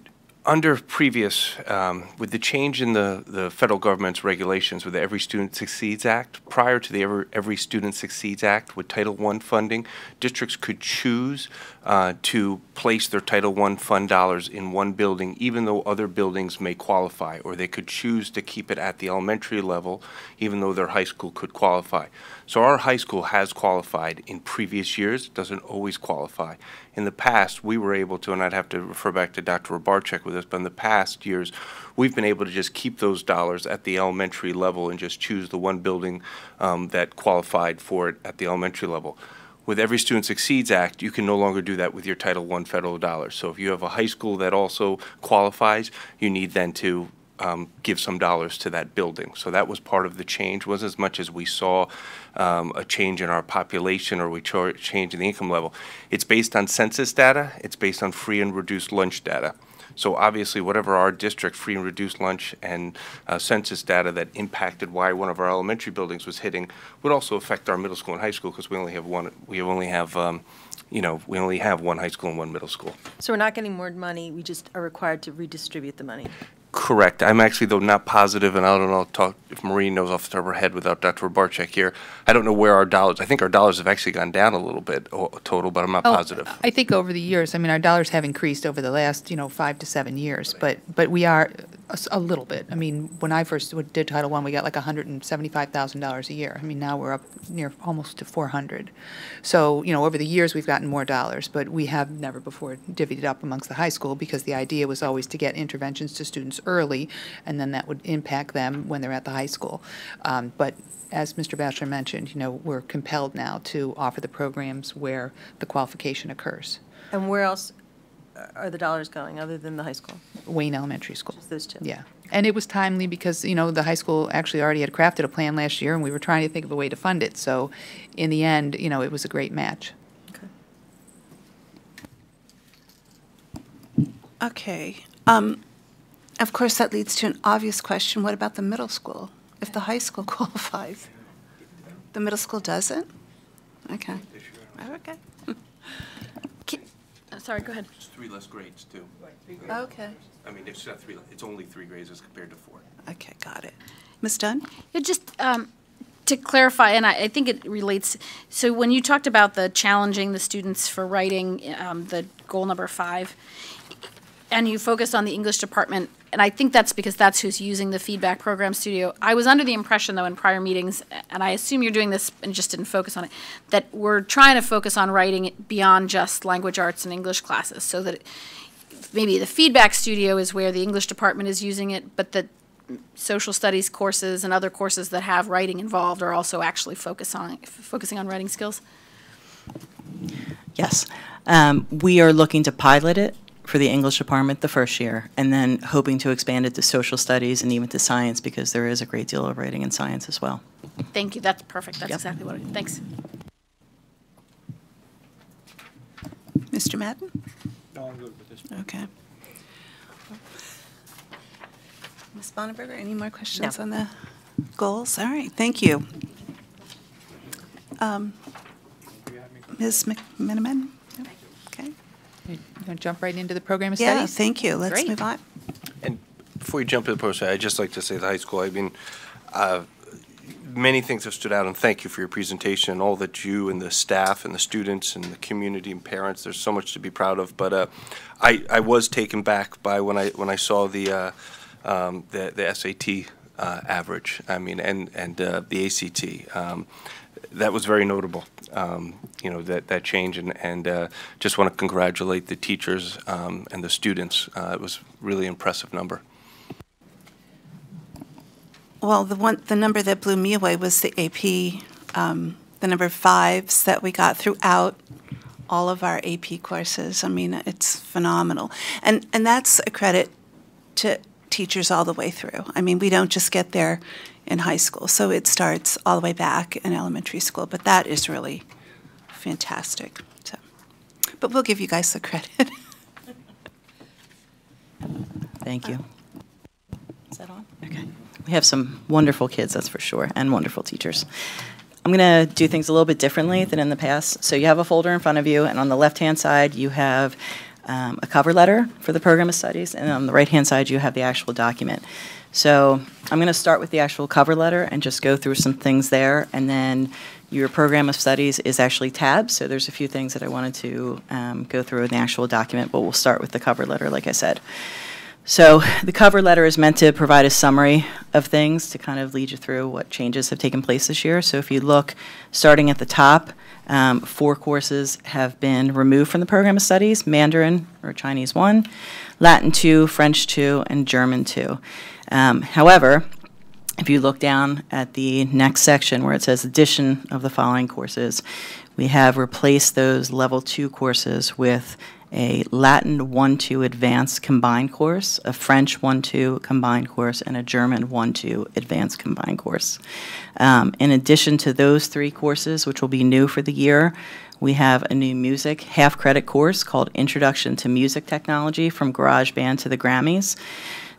E: under previous, with the change in the federal government's regulations with the Every Student Succeeds Act, prior to the Every Student Succeeds Act with Title I funding, districts could choose to place their Title I fund dollars in one building, even though other buildings may qualify, or they could choose to keep it at the elementary level, even though their high school could qualify. So our high school has qualified in previous years, doesn't always qualify. In the past, we were able to, and I'd have to refer back to Dr. Rabarczyk with this, but in the past years, we've been able to just keep those dollars at the elementary level and just choose the one building that qualified for it at the elementary level. with Every Student Succeeds Act, you can no longer do that with your Title I federal dollars. So if you have a high school that also qualifies, you need then to give some dollars to that building. So that was part of the change. Wasn't as much as we saw a change in our population or we change in the income level. It's based on census data. It's based on free and reduced lunch data. So obviously, whatever our district free and reduced lunch and census data that impacted why one of our elementary buildings was hitting would also affect our middle school and high school, because we only have one. We only have one high school and one middle school.
J: So we're not getting more money, we just are required to redistribute the money.
E: Correct. I'm actually, though, not positive, and I don't know if Maureen knows off the top of her head without Dr. Barczyk here. I don't know where our dollars, I think our dollars have actually gone down a little bit total, but I'm not positive.
B: I think over the years, I mean, our dollars have increased over the last, 5 to 7 years, but we are a little bit. I mean, when I first did Title I, we got like $175,000 a year. I mean, now we're up near almost to 400. So, over the years, we've gotten more dollars, but we have never before divvied it up amongst the high school, because the idea was always to get interventions to students early, and then that would impact them when they're at the high school. But as Mr. Batchelor mentioned, we're compelled now to offer the programs where the qualification occurs.
J: And where else are the dollars going, other than the high school?
B: Wayne Elementary School.
J: Just those two?
B: Yeah. And it was timely because, the high school actually already had crafted a plan last year, and we were trying to think of a way to fund it. So in the end, it was a great match.
A: Okay. Of course, that leads to an obvious question. What about the middle school? If the high school qualifies, the middle school doesn't? Okay. Okay.
C: Sorry, go ahead.
E: It's 3 less grades, too.
A: Okay.
E: I mean, it's not 3, it's only 3 grades as compared to 4.
A: Okay, got it. Ms. Dunn?
C: Just to clarify, and I think it relates, so when you talked about the challenging the students for writing, the goal number 5, and you focused on the English department, and I think that's because that's who's using the feedback program studio. I was under the impression, though, in prior meetings, and I assume you're doing this and just didn't focus on it, that we're trying to focus on writing it beyond just language arts and English classes, so that maybe the feedback studio is where the English department is using it, but that social studies courses and other courses that have writing involved are also actually focusing on writing skills?
L: Yes. We are looking to pilot it for the English department the first year, and then hoping to expand it to social studies and even to science, because there is a great deal of writing in science as well.
C: Thank you. That's perfect. That's exactly what thanks.
A: Mr. Madden?
F: No, I'm good with this.
A: Okay. Ms. Bonneberger, any more questions on the goals? All right, thank you. Ms. McMiniman? Okay.
B: You want to jump right into the program of
A: Yeah,
B: studies?
A: thank you. Let's
B: Great.
A: move on.
E: And before you jump to the post, I'd just like to say the high school, I mean, many things have stood out, and thank you for your presentation and all that you and the staff and the students and the community and parents, there's so much to be proud of. But I was taken back by when I saw the SAT average, I mean, and the ACT. That was very notable, that change, and just want to congratulate the teachers and the students. It was really impressive number.
A: Well, the number that blew me away was the AP, the number of 5s that we got throughout all of our AP courses. I mean, it's phenomenal. And that's a credit to teachers all the way through. I mean, we don't just get there in high school, so it starts all the way back in elementary school, but that is really fantastic. So, but we'll give you guys the credit.
L: Thank you. Is that on? Okay. We have some wonderful kids, that's for sure, and wonderful teachers. I'm going to do things a little bit differently than in the past. So you have a folder in front of you, and on the left-hand side, you have a cover letter for the program of studies, and on the right-hand side, you have the actual document. So I'm going to start with the actual cover letter and just go through some things there, and then your program of studies is actually tabs, so there's a few things that I wanted to go through in the actual document, but we'll start with the cover letter, like I said. So the cover letter is meant to provide a summary of things to kind of lead you through what changes have taken place this year. So if you look, starting at the top, 4 courses have been removed from the program of studies: Mandarin, or Chinese 1, Latin 2, French 2, and German 2. However, If you look down at the next section where it says addition of the following courses, we have replaced those level 2 courses with a Latin 1-2 advanced combined course, a French 1-2 combined course, and a German 1-2 advanced combined course. In addition to those 3 courses, which will be new for the year, we have a new music half-credit course called Introduction to Music Technology from GarageBand to the Grammys.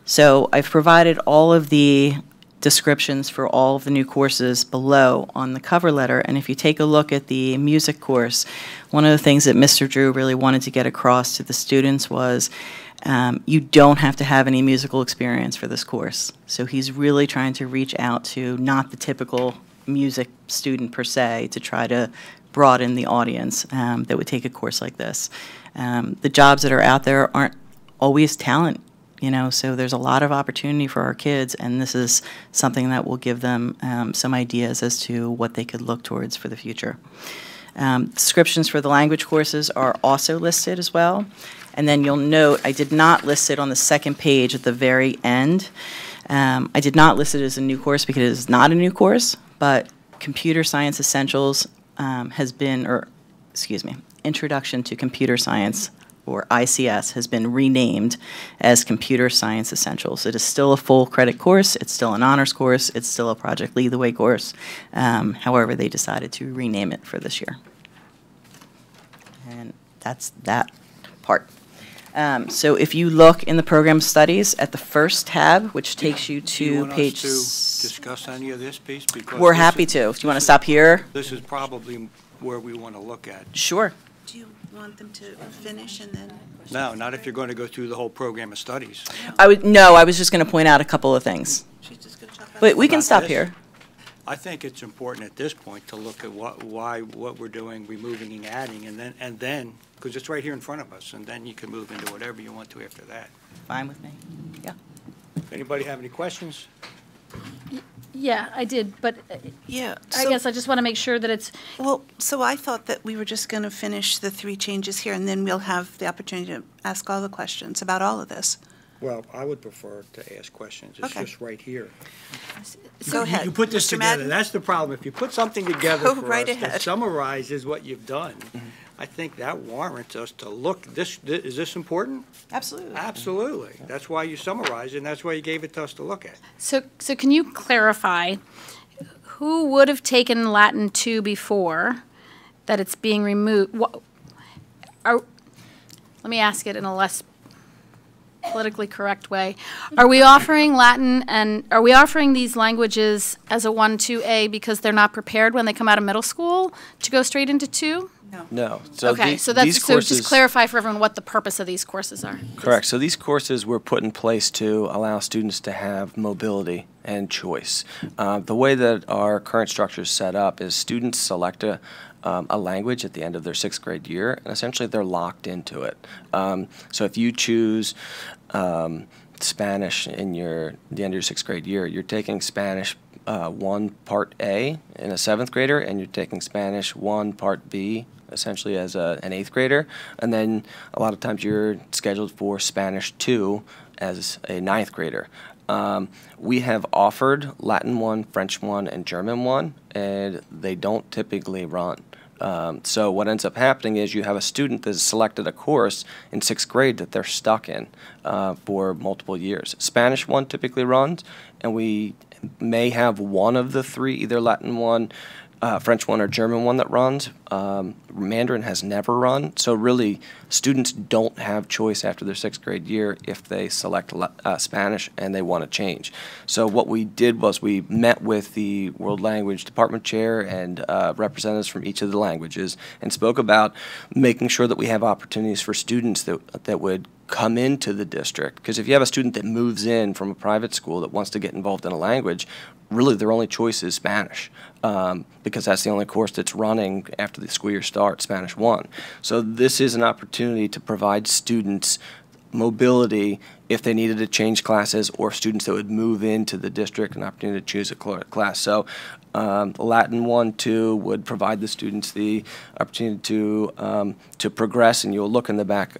L: So I've provided all of the descriptions for all of the new courses below on the cover letter, and if you take a look at the music course, one of the things that Mr. Drew really wanted to get across to the students was you don't have to have any musical experience for this course. So he's really trying to reach out to not the typical music student per se to try to broaden the audience that would take a course like this. The jobs that are out there aren't always talent, so there's a lot of opportunity for our kids, and this is something that will give them some ideas as to what they could look towards for the future. Descriptions for the language courses are also listed as well. And then you'll note I did not list it on the second page at the very end. I did not list it as a new course because it is not a new course, but Computer Science Essentials Introduction to Computer Science, or ICS, has been renamed as Computer Science Essentials. It is still a full credit course, it's still an honors course, it's still a Project Lead the Way course. However, they decided to rename it for this year. And that's that part. So if you look in the program studies at the first tab, which takes you to page...
F: Do you want us to discuss any of this piece? Because
L: we're happy to. If you want to stop here.
F: This is probably where we want to look at.
L: Sure.
A: Do you want them to finish and then?
F: No, not if you're going to go through the whole program of studies.
L: I was just going to point out a couple of things.
A: She's just going to talk about.
L: But we can
F: About
L: stop
F: this?
L: here.
F: I think it's important at this point to look at what we're doing, removing and adding, and then, because it's right here in front of us, and then you can move into whatever you want to after that.
L: Fine with me. Yeah.
F: Anybody have any questions?
C: Yeah, I did, but
A: Yeah.
C: I guess I just want to make sure that it's,
A: Well, so I thought that we were just going to finish the 3 changes here, and then we'll have the opportunity to ask all the questions about all of this.
F: Well, I would prefer to ask questions. It's
A: Okay.
F: just right here.
A: Go ahead.
F: You put this
A: Mr.
F: together,
A: Madden?
F: that's the problem. If you put something together
A: Go
F: for
A: right
F: us that
A: ahead.
F: summarizes what you've done, I think that warrants us to look, is this important?
L: Absolutely.
F: Absolutely. That's why you summarized it, and that's why you gave it to us to look at.
C: so can you clarify, who would have taken Latin 2 before, that it's being removed? Let me ask it in a less politically correct way. Are we offering Latin and are we offering these languages as a 1-2A because they're not prepared when they come out of middle school to go straight into 2?
K: No.
C: Okay, so that's,
K: these
C: so
K: courses,
C: just clarify for everyone what the purpose of these courses are.
K: Correct. So these courses were put in place to allow students to have mobility and choice. The way that our current structure is set up is students select a language at the end of their 6th grade year, and essentially they're locked into it. So if you choose Spanish in the end of your 6th grade year, you're taking Spanish 1 Part A in a 7th grader, and you're taking Spanish 1 Part B essentially as an 8th grader, and then a lot of times you're scheduled for Spanish 2 as a 9th grader. We have offered Latin 1, French 1, and German 1, and they don't typically run. So what ends up happening is you have a student that has selected a course in 6th grade that they're stuck in for multiple years. Spanish 1 typically runs, and we may have one of the 3, either Latin 1, French 1, or German 1 that runs. Mandarin has never run, so really students don't have choice after their 6th grade year if they select Spanish and they want to change. So what we did was we met with the World Language Department Chair and representatives from each of the languages and spoke about making sure that we have opportunities for students that would come into the district. Because if you have a student that moves in from a private school that wants to get involved in a language, really their only choice is Spanish, because that's the only course that's running after the school year starts, Spanish 1. So this is an opportunity to provide students mobility if they needed to change classes, or students that would move into the district an opportunity to choose a class. So Latin 1, 2 would provide the students the opportunity to progress, and you'll look in the back,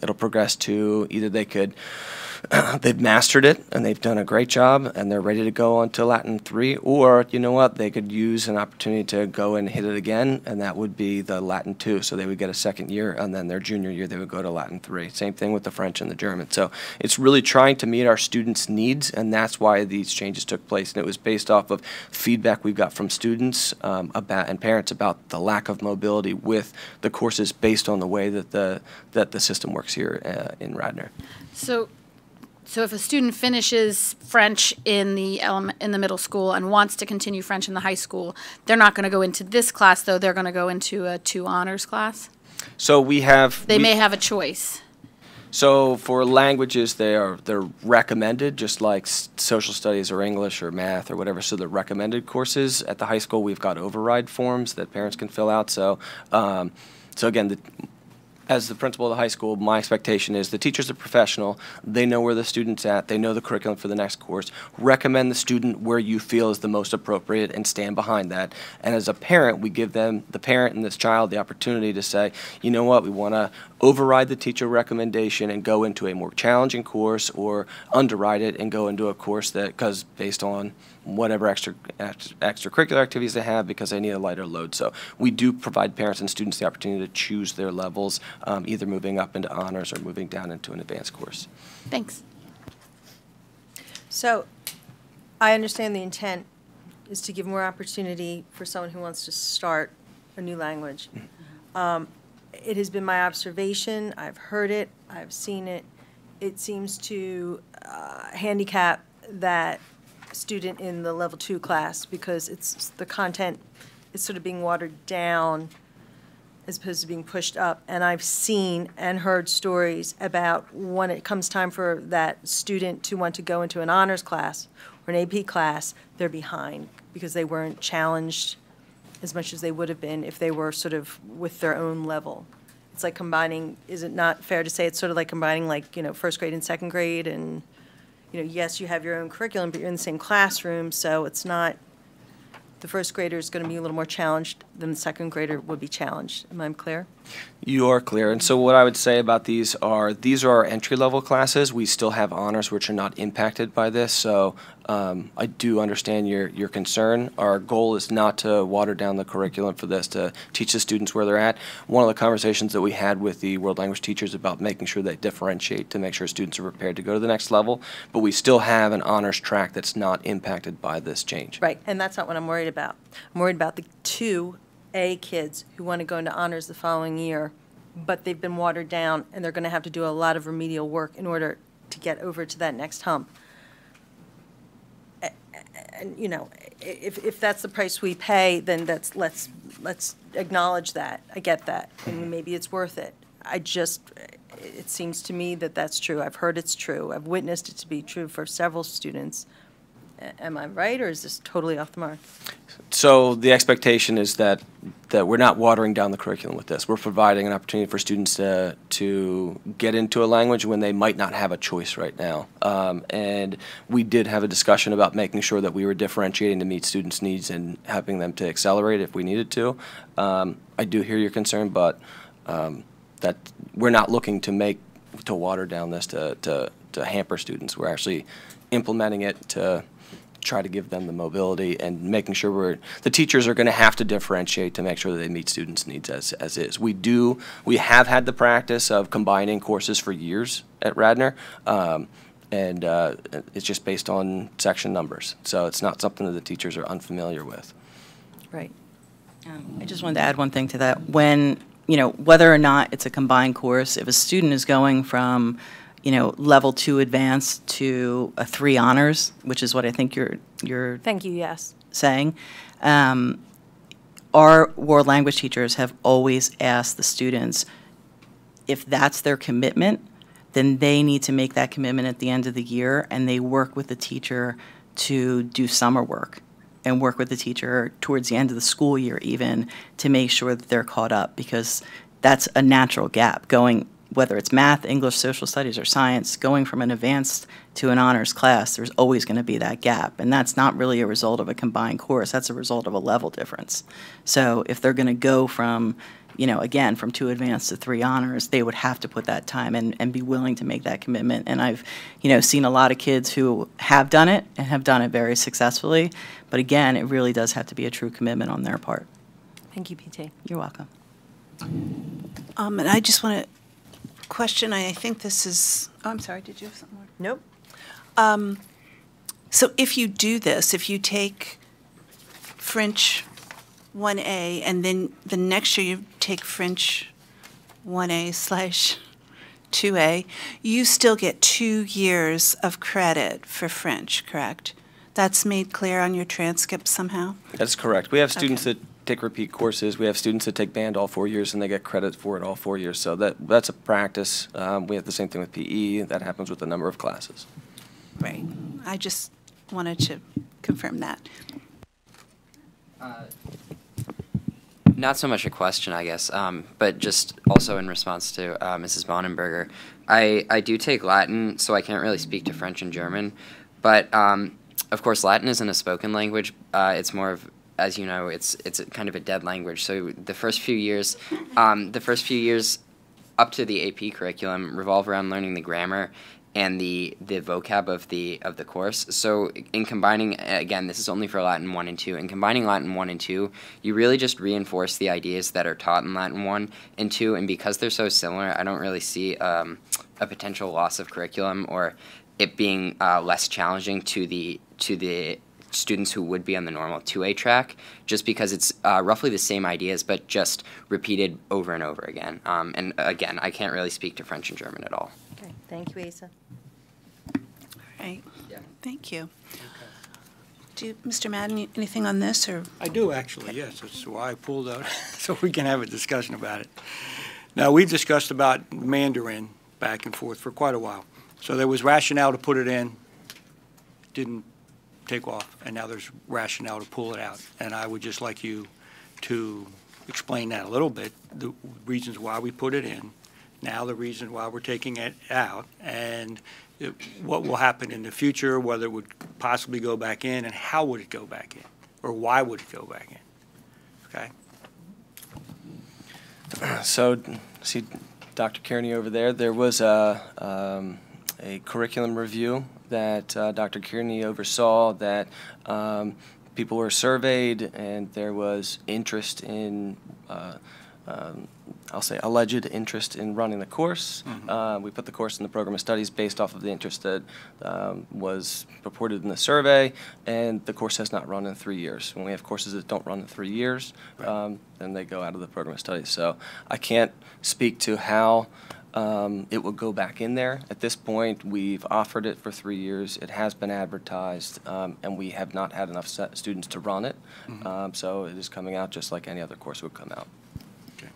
K: it'll progress to either they could they've mastered it and they've done a great job and they're ready to go on to Latin 3, or you know what, they could use an opportunity to go and hit it again, and that would be the Latin 2. So they would get a second year, and then their junior year they would go to Latin 3. Same thing with the French and the German. So it's really trying to meet our students' needs, and that's why these changes took place. And it was based off of feedback we've got from students about and parents about the lack of mobility with the courses based on the way that the system works here in Radnor.
C: So if a student finishes French in the middle school and wants to continue French in the high school, they're not going to go into this class, though. They're going to go into a 2 honors class.
K: So they
C: may have a choice.
K: So for languages, they're recommended, just like social studies or English or math or whatever. So the recommended courses at the high school, we've got override forms that parents can fill out. So again, as the principal of the high school, my expectation is the teacher's a professional. They know where the student's at. They know the curriculum for the next course. Recommend the student where you feel is the most appropriate and stand behind that. And as a parent, we give them, the parent and this child, the opportunity to say, you know what, we want to override the teacher recommendation and go into a more challenging course, or underride it and go into a course that, because based on whatever extracurricular activities they have, because they need a lighter load. So we do provide parents and students the opportunity to choose their levels, either moving up into honors or moving down into an advanced course.
C: Thanks.
J: So I understand the intent is to give more opportunity for someone who wants to start a new language. It has been my observation, I've heard it, I've seen it, it seems to handicap that student in the level 2 class, because the content is sort of being watered down as opposed to being pushed up. And I've seen and heard stories about when it comes time for that student to want to go into an honors class or an AP class, they're behind because they weren't challenged as much as they would have been if they were sort of with their own level. It's like combining, is it not fair to say it's sort of like combining, like, you know, first grade and second grade, and, you know, yes, you have your own curriculum, but you're in the same classroom, so it's not, the first grader is going to be a little more challenged than the second grader would be challenged. Am I clear?
K: You are clear. And so what I would say about these are our entry-level classes. We still have honors which are not impacted by this. So I do understand your concern. Our goal is not to water down the curriculum for this, to teach the students where they're at. One of the conversations that we had with the world language teachers about making sure they differentiate to make sure students are prepared to go to the next level, but we still have an honors track that's not impacted by this change.
J: Right, and that's not what I'm worried about. I'm worried about the 2A kids who want to go into honors the following year, but they've been watered down, and they're going to have to do a lot of remedial work in order to get over to that next hump. And, you know, if that's the price we pay, then let's acknowledge that. I get that, and maybe it's worth it. It seems to me that that's true. I've heard it's true. I've witnessed it to be true for several students. Am I right, or is this totally off the mark?
K: So the expectation is that we're not watering down the curriculum with this. We're providing an opportunity for students to get into a language when they might not have a choice right now. And we did have a discussion about making sure that we were differentiating to meet students' needs and helping them to accelerate if we needed to. I do hear your concern, but that we're not looking to water down this to hamper students. We're actually implementing it to try to give them the mobility and making sure the teachers are going to have to differentiate to make sure that they meet students' needs as is. We have had the practice of combining courses for years at Radnor, and it's just based on section numbers. So it's not something that the teachers are unfamiliar with.
J: Right.
L: I just wanted to add one thing to that. When, you know, whether or not it's a combined course, if a student is going from, you know, level 2 advanced to a 3 honors, which is what I think you're
J: Thank you, yes.
L: saying, our world language teachers have always asked the students, if that's their commitment, then they need to make that commitment at the end of the year, and they work with the teacher to do summer work and work with the teacher towards the end of the school year even to make sure that they're caught up, because that's a natural gap going, whether it's math, English, social studies, or science, going from an advanced to an honors class, there's always going to be that gap. And that's not really a result of a combined course. That's a result of a level difference. So if they're going to go from, again, from 2 advanced to 3 honors, they would have to put that time and be willing to make that commitment. And I've, seen a lot of kids who have done it and have done it very successfully. But again, it really does have to be a true commitment on their part.
J: Thank you, PT.
L: You're welcome.
A: And I just want to question, I think this is, oh, I'm sorry, did you have something more?
J: Nope.
A: So if you do this, if you take French 1A and then the next year you take French 1A/2A, you still get 2 years of credit for French, correct? That's made clear on your transcript somehow?
K: That's correct. We have students that take repeat courses. We have students that take band all 4 years, and they get credit for it all 4 years. So that's a practice. We have the same thing with PE. That happens with a number of classes.
A: Right. I just wanted to confirm that.
M: Not so much a question, I guess, but just also in response to Mrs. Bonenberger. I do take Latin, so I can't really speak to French and German, but of course Latin isn't a spoken language. It's more of, as you know, it's kind of a dead language. So the first few years up to the AP curriculum revolve around learning the grammar and the vocab of the course. So in combining, again, this is only for Latin 1 and 2, in combining Latin 1 and 2, you really just reinforce the ideas that are taught in Latin 1 and 2, and because they're so similar, I don't really see a potential loss of curriculum or it being less challenging to the students who would be on the normal 2A track, just because it's roughly the same ideas, but just repeated over and over again. And again, I can't really speak to French and German at all.
J: Okay, thank you, Asa.
A: All right. Yeah. Thank you. Mr. Madden, anything on this, or?
F: I do, actually, yes. That's why I pulled out, so we can have a discussion about it. Now, we discussed about Mandarin back and forth for quite a while. So there was rationale to put it in, didn't take off, and now there's rationale to pull it out. And I would just like you to explain that a little bit, the reasons why we put it in, now the reason why we're taking it out, and what will happen in the future, whether it would possibly go back in, and how would it go back in, or why would it go back in, okay?
K: So, see Dr. Kearney over there, there was a curriculum review that Dr. Kearney oversaw, that people were surveyed, and there was interest in, I'll say, alleged interest in running the course. We put the course in the program of studies based off of the interest that was purported in the survey, and the course has not run in 3 years. When we have courses that don't run in 3 years, then they go out of the program of studies. So I can't speak to how it will go back in there. At this point, we've offered it for 3 years. It has been advertised, and we have not had enough students to run it. So it is coming out just like any other course would come out.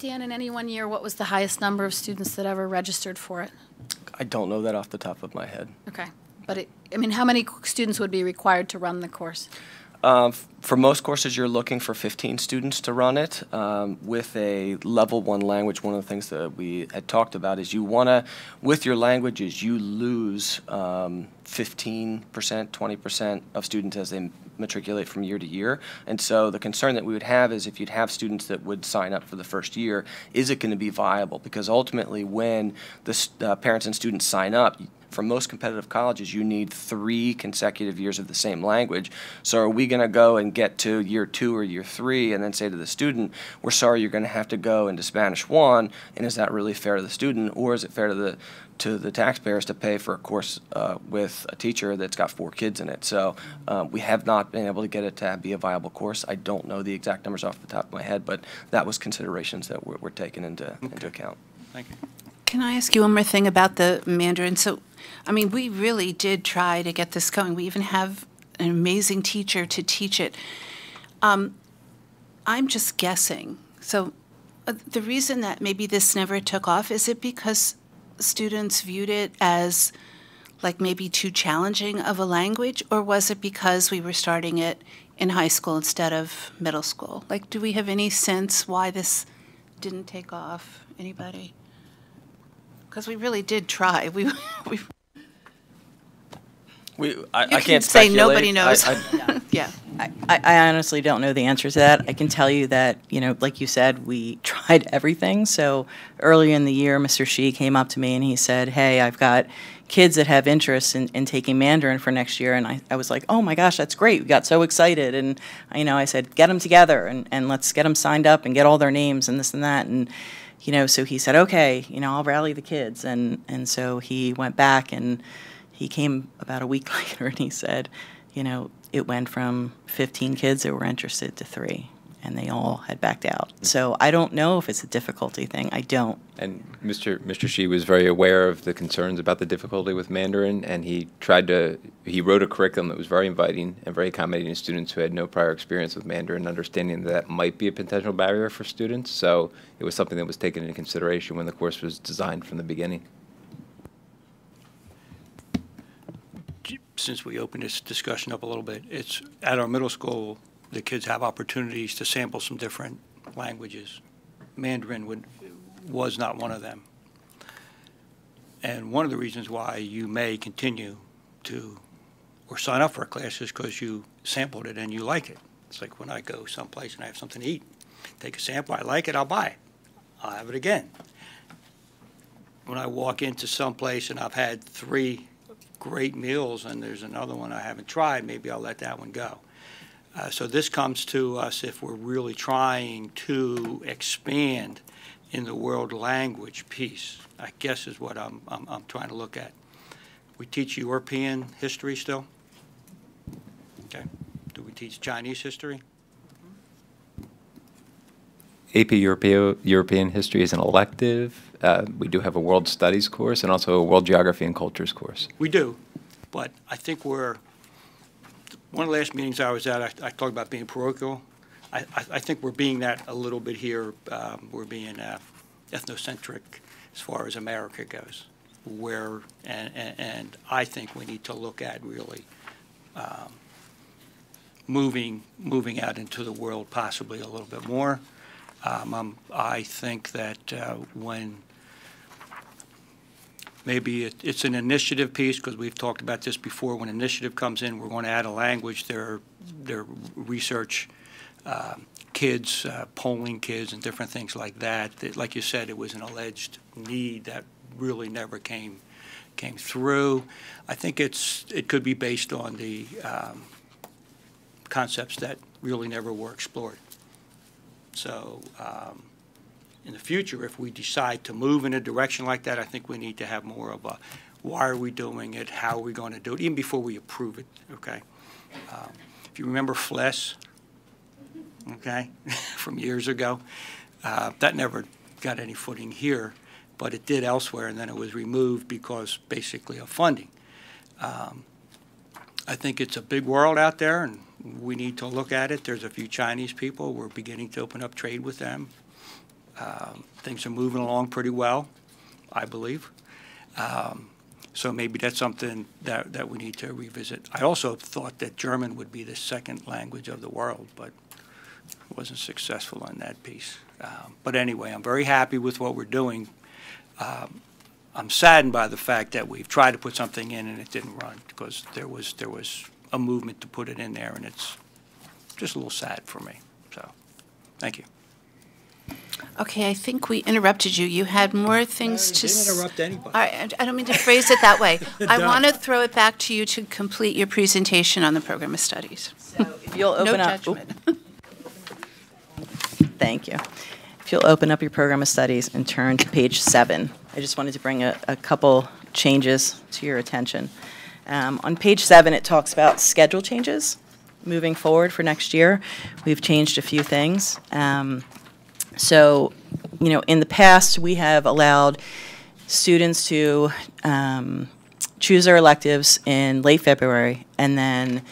C: Dan, in any one year, what was the highest number of students that ever registered for it?
K: I don't know that off the top of my head.
C: Okay. But, how many students would be required to run the course?
K: For most courses, you're looking for 15 students to run it. With a level 1 language, one of the things that we had talked about is you want to, with your languages, you lose 15%, 20% of students as they matriculate from year to year. And so the concern that we would have is if you'd have students that would sign up for the first year, is it going to be viable? Because ultimately when the parents and students sign up, for most competitive colleges, you need 3 consecutive years of the same language. So are we going to go and get to year 2 or year 3 and then say to the student, we're sorry, you're going to have to go into Spanish 1, and is that really fair to the student, or is it fair to the taxpayers to pay for a course with a teacher that's got 4 kids in it? So we have not been able to get it to be a viable course. I don't know the exact numbers off the top of my head, but that was considerations that were taken into account.
F: Thank you.
A: Can I ask you one more thing about the Mandarin? So, we really did try to get this going. We even have an amazing teacher to teach it. I'm just guessing. So the reason that maybe this never took off, is it because students viewed it as like maybe too challenging of a language, or was it because we were starting it in high school instead of middle school? Like, do we have any sense why this didn't take off? Anybody? Because we really did try.
K: I can't
A: say
K: speculate.
A: nobody knows.
K: Yeah.
L: I honestly don't know the answer to that. I can tell you that, you know, like you said, we tried everything. So earlier in the year, Mr. Shi came up to me and he said, hey, I've got kids that have interest in taking Mandarin for next year. And I was like, oh my gosh, that's great. We got so excited. And, you know, I said, get them together and let's get them signed up and get all their names and this and that. And, you know, so he said, okay, you know, I'll rally the kids. And so he went back and he came about a week later and he said, you know, it went from 15 kids that were interested to 3, and they all had backed out. So I don't know if it's a difficulty thing. I don't.
N: And Mr. Shi was very aware of the concerns about the difficulty with Mandarin, and he wrote a curriculum that was very inviting and very accommodating to students who had no prior experience with Mandarin, understanding that might be a potential barrier for students. So it was something that was taken into consideration when the course was designed from the beginning.
F: Since we opened this discussion up a little bit, it's at our middle school, the kids have opportunities to sample some different languages. Mandarin was not one of them. And one of the reasons why you may continue to, or sign up for a class is because you sampled it and you like it. It's like when I go someplace and I have something to eat, take a sample, I like it, I'll buy it. I'll have it again. When I walk into someplace and I've had 3 great meals and there's another one I haven't tried, maybe I'll let that one go. So this comes to us if we're really trying to expand in the world language piece, I guess is what I'm trying to look at. We teach European history still? Okay. Do we teach Chinese history?
N: AP European History is an elective. We do have a World Studies course and also a World Geography and Cultures course.
F: We do, but I think one of the last meetings I was at, I talked about being parochial. I think we're being that a little bit here. We're being ethnocentric as far as America goes, and I think we need to look at really moving out into the world possibly a little bit more. I think that when maybe it's an initiative piece, because we've talked about this before, when initiative comes in, we're going to add a language. There are research kids, polling kids, and different things like that. Like you said, it was an alleged need that really never came through. I think it could be based on the concepts that really never were explored. So in the future, if we decide to move in a direction like that, I think we need to have more of a, why are we doing it, how are we going to do it, even before we approve it, okay? If you remember FLES, okay, from years ago, that never got any footing here, but it did elsewhere, and then it was removed because basically of funding. I think it's a big world out there, and we need to look at it. There's a few Chinese people. We're beginning to open up trade with them. Things are moving along pretty well, I believe. So maybe that's something that we need to revisit. I also thought that German would be the second language of the world, but wasn't successful in that piece. But anyway, I'm very happy with what we're doing. I'm saddened by the fact that we've tried to put something in and it didn't run, because there was a movement to put it in there, and it's just a little sad for me. So, thank you.
A: Okay, I think we interrupted you. You had more things to
F: say. Didn't interrupt anybody.
A: I don't mean to phrase it that way. I want to throw it back to you to complete your presentation on the program of studies.
L: So if you'll open
A: no
L: up.
A: judgment.
L: Thank you. If you'll open up your program of studies and turn to page 7. I just wanted to bring a couple changes to your attention. On page 7, it talks about schedule changes moving forward for next year. We've changed a few things. So, you know, in the past, we have allowed students to choose their electives in late February, and then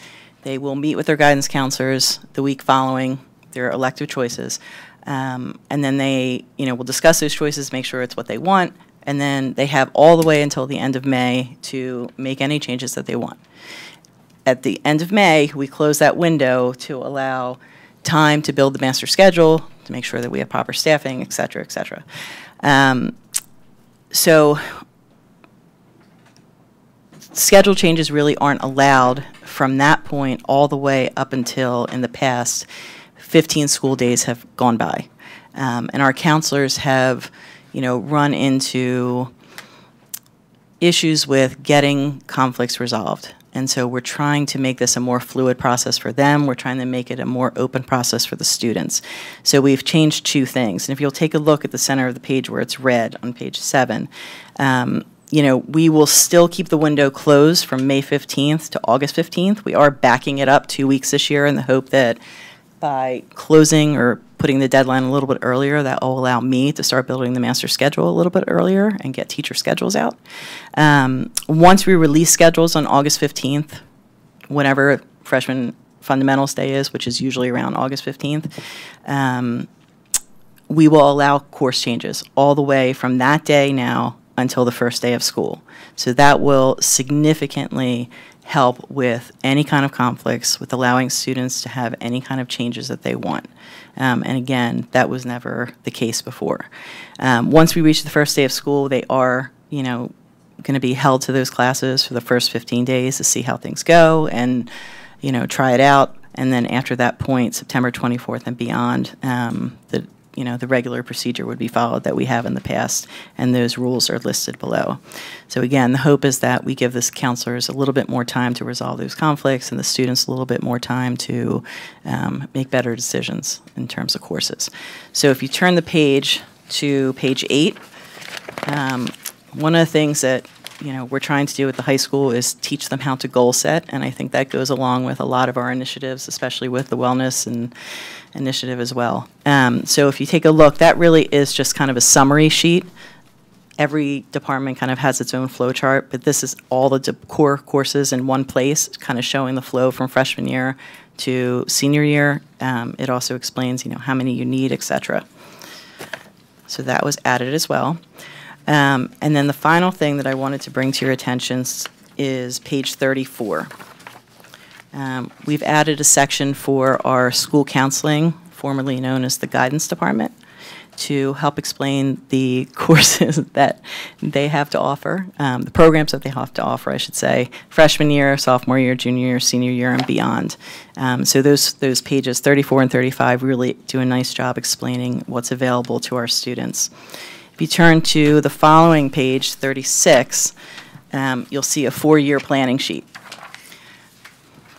L: they will meet with their guidance counselors the week following their elective choices. And then they, you know, will discuss those choices, make sure it's what they want, and then they have all the way until the end of May to make any changes that they want. At the end of May, we close that window to allow time to build the master schedule, to make sure that we have proper staffing, et cetera, et cetera. So schedule changes really aren't allowed from that point all the way up until in the past, 15 school days have gone by. And our counselors have, run into issues with getting conflicts resolved. And so we're trying to make this a more fluid process for them. We're trying to make it a more open process for the students. So we've changed two things. And if you'll take a look at the center of the page where it's red on page 7, we will still keep the window closed from May 15th to August 15th. We are backing it up 2 weeks this year in the hope that by closing or putting the deadline a little bit earlier, that will allow me to start building the master schedule a little bit earlier and get teacher schedules out. Once we release schedules on August 15th, whenever freshman fundamentals day is, which is usually around August 15th, we will allow course changes all the way from that day now until the first day of school. So that will significantly help with any kind of conflicts, with allowing students to have any kind of changes that they want. And again, that was never the case before. Once we reach the first day of school, they are, going to be held to those classes for the first 15 days to see how things go and, try it out. And then after that point, September 24th and beyond, the regular procedure would be followed that we have in the past, and those rules are listed below. So again, the hope is that we give the counselors a little bit more time to resolve those conflicts and the students a little bit more time to make better decisions in terms of courses. So if you turn the page to page 8, one of the things that we're trying to do at the high school is teach them how to goal set, and I think that goes along with a lot of our initiatives, especially with the wellness and initiative as well. So if you take a look, that really is just kind of a summary sheet. Every department kind of has its own flow chart, but this is all the core courses in one place, kind of showing the flow from freshman year to senior year. It also explains, how many you need, etc. So that was added as well. And then the final thing that I wanted to bring to your attention is page 34. We've added a section for our school counseling, formerly known as the guidance department, to help explain the courses that they have to offer, the programs that they have to offer, I should say, freshman year, sophomore year, junior year, senior year, and beyond. So those pages 34 and 35 really do a nice job explaining what's available to our students. If you turn to the following page, 36, you'll see a 4-year planning sheet.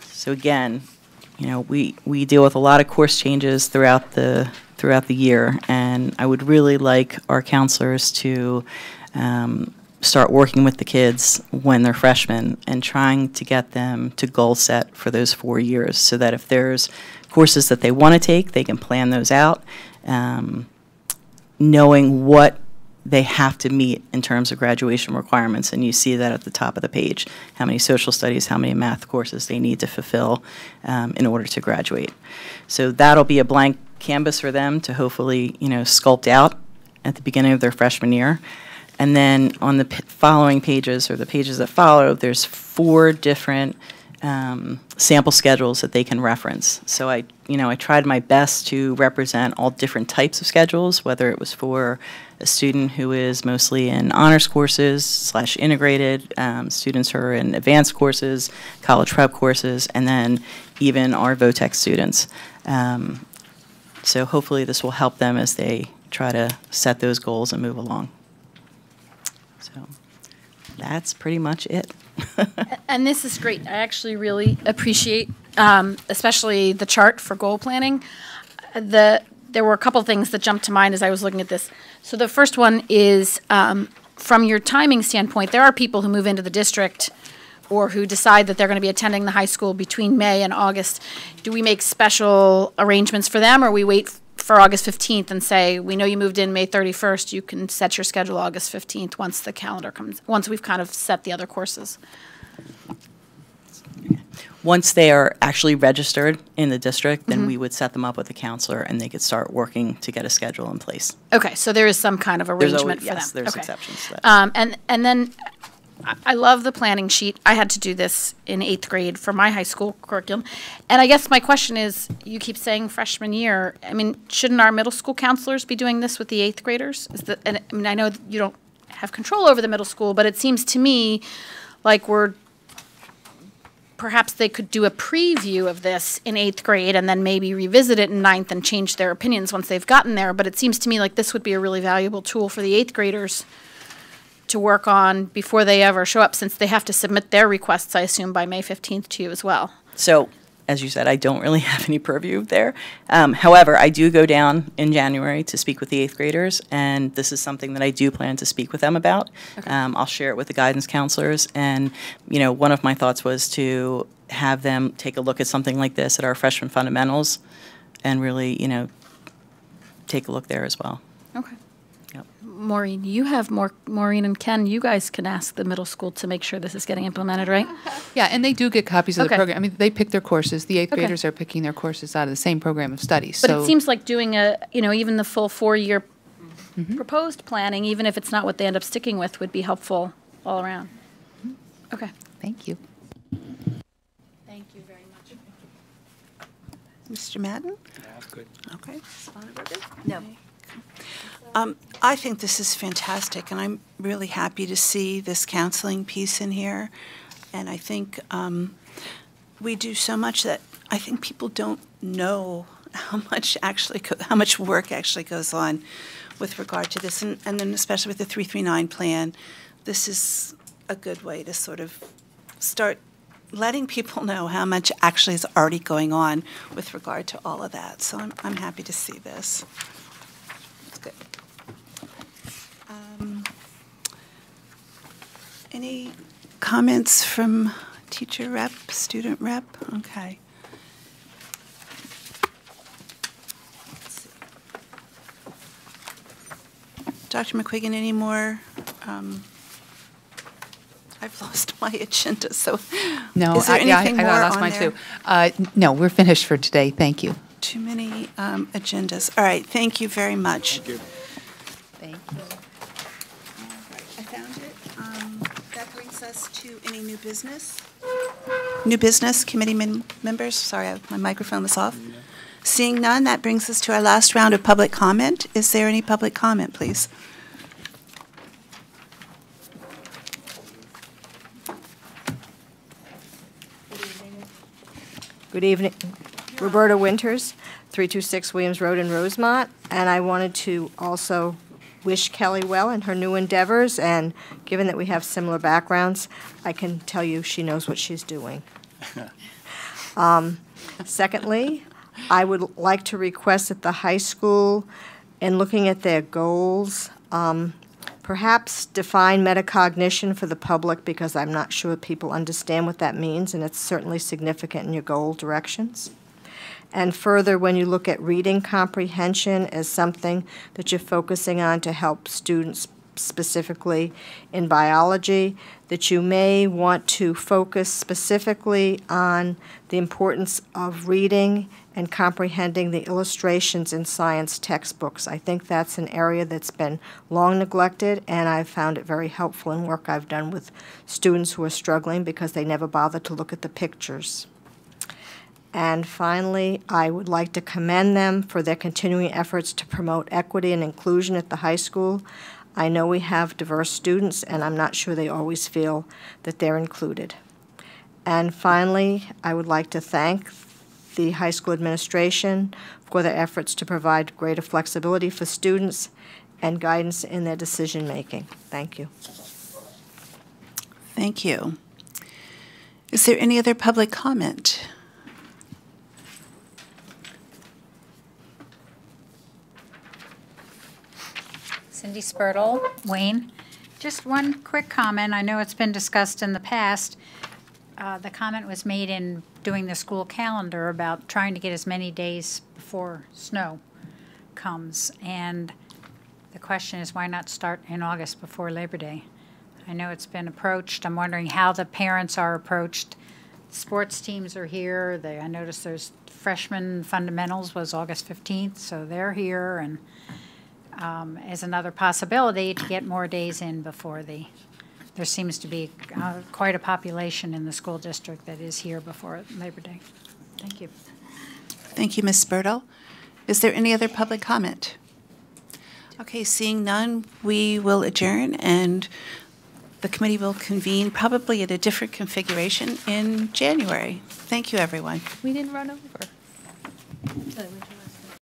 L: So again, we deal with a lot of course changes throughout the year, and I would really like our counselors to start working with the kids when they're freshmen and trying to get them to goal set for those 4 years, so that if there's courses that they want to take, they can plan those out, knowing what they have to meet in terms of graduation requirements, and you see that at the top of the page, how many social studies, how many math courses they need to fulfill in order to graduate. So that'll be a blank canvas for them to hopefully, sculpt out at the beginning of their freshman year. And then on the following pages, or the pages that follow, there's 4 different sample schedules that they can reference. So I tried my best to represent all different types of schedules, whether it was for a student who is mostly in honors courses / integrated, students who are in advanced courses, college prep courses, and then even our VOTEC students. So hopefully this will help them as they try to set those goals and move along. So that's pretty much it.
C: And this is great. I actually really appreciate, especially the chart for goal planning. There were a couple things that jumped to mind as I was looking at this. So the first one is, from your timing standpoint, there are people who move into the district or who decide that they're going to be attending the high school between May and August. Do we make special arrangements for them, or we wait for August 15th and say, we know you moved in May 31st, you can set your schedule August 15th once the calendar comes, once we've kind of set the other courses?
L: Once they are actually registered in the district, then we would set them up with a counselor and they could start working to get a schedule in place.
C: Okay, so there is some kind of arrangement for them.
L: Yes, there's
C: okay.
L: exceptions to that.
C: And then I love the planning sheet. I had to do this in 8th grade for my high school curriculum. And I guess my question is, you keep saying freshman year. I mean, shouldn't our middle school counselors be doing this with the 8th graders? And I mean, I know you don't have control over the middle school, but it seems to me like we're perhaps they could do a preview of this in 8th grade and then maybe revisit it in 9th and change their opinions once they've gotten there. But it seems to me like this would be a really valuable tool for the 8th graders to work on before they ever show up, since they have to submit their requests, I assume, by May 15th to you as well.
L: So, as you said, I don't really have any purview there. However, I do go down in January to speak with the 8th graders, and this is something that I do plan to speak with them about.
C: Okay.
L: I'll share it with the guidance counselors, and one of my thoughts was to have them take a look at something like this at our freshman fundamentals, and really, take a look there as well.
C: Okay.
L: Yep.
C: Maureen, you have Maureen and Ken, you guys can ask the middle school to make sure this is getting implemented, right?
B: Yeah, and they do get copies of
C: Okay.
B: the program. I mean, they pick their courses. The 8th
C: Okay.
B: graders are picking their courses out of the same program of study.
C: But
B: So
C: it seems like doing even the full 4-year proposed planning, even if it's not what they end up sticking with, would be helpful all around. Okay.
B: thank you.
C: Thank you very much.
A: Mr. Madden?
F: Good.
A: Okay.
J: No.
A: I think this is fantastic, and I'm really happy to see this counseling piece in here. And I think we do so much that I think people don't know how much work actually goes on with regard to this, and then especially with the 339 plan, this is a good way to sort of start letting people know how much actually is already going on with regard to all of that. So I'm happy to see this. That's good. Any comments from teacher rep, student rep? Okay. Let's see. Dr. McQuiggan, any more? I've lost my agenda, so
B: No,
A: is there anything
B: I
A: more
B: lost
A: on
B: mine
A: there?
B: too. No, we're finished for today. Thank you.
A: Too many agendas. All right, thank you very much.
F: Thank you.
B: Thank you.
A: I found it. That brings us to any new business? New business, committee members? Sorry, my microphone was off. Seeing none, that brings us to our last round of public comment. Is there any public comment, please?
J: Good evening. Roberta Winters, 326 Williams Road in Rosemont, and I wanted to also wish Kelly well in her new endeavors, and given that we have similar backgrounds, I can tell you she knows what she's doing. Secondly, I would like to request at the high school, in looking at their goals, perhaps define metacognition for the public, because I'm not sure people understand what that means, and it's certainly significant in your goal directions. And further, when you look at reading comprehension as something that you're focusing on to help students specifically in biology, that you may want to focus specifically on the importance of reading and comprehending the illustrations in science textbooks. I think that's an area that's been long neglected, and I've found it very helpful in work I've done with students who are struggling because they never bother to look at the pictures. And finally, I would like to commend them for their continuing efforts to promote equity and inclusion at the high school. I know we have diverse students, and I'm not sure they always feel that they're included. And finally, I would like to thank the high school administration for their efforts to provide greater flexibility for students and guidance in their decision-making. Thank you.
A: Thank you. Is there any other public comment?
H: Cindy Bertil, Wayne. Just one quick comment. I know it's been discussed in the past. The comment was made in doing the school calendar about trying to get as many days before snow comes. And the question is, why not start in August before Labor Day? I know it's been approached. I'm wondering how the parents are approached. Sports teams are here. I noticed there's freshman fundamentals was August 15th, so they're here. And as another possibility to get more days in before there seems to be quite a population in the school district that is here before Labor Day. Thank you.
A: Thank you, Ms. Bertil. Is there any other public comment? Okay, seeing none, we will adjourn, and the the committee will convene probably at a different configuration in January. Thank you, everyone.
B: We didn't run over.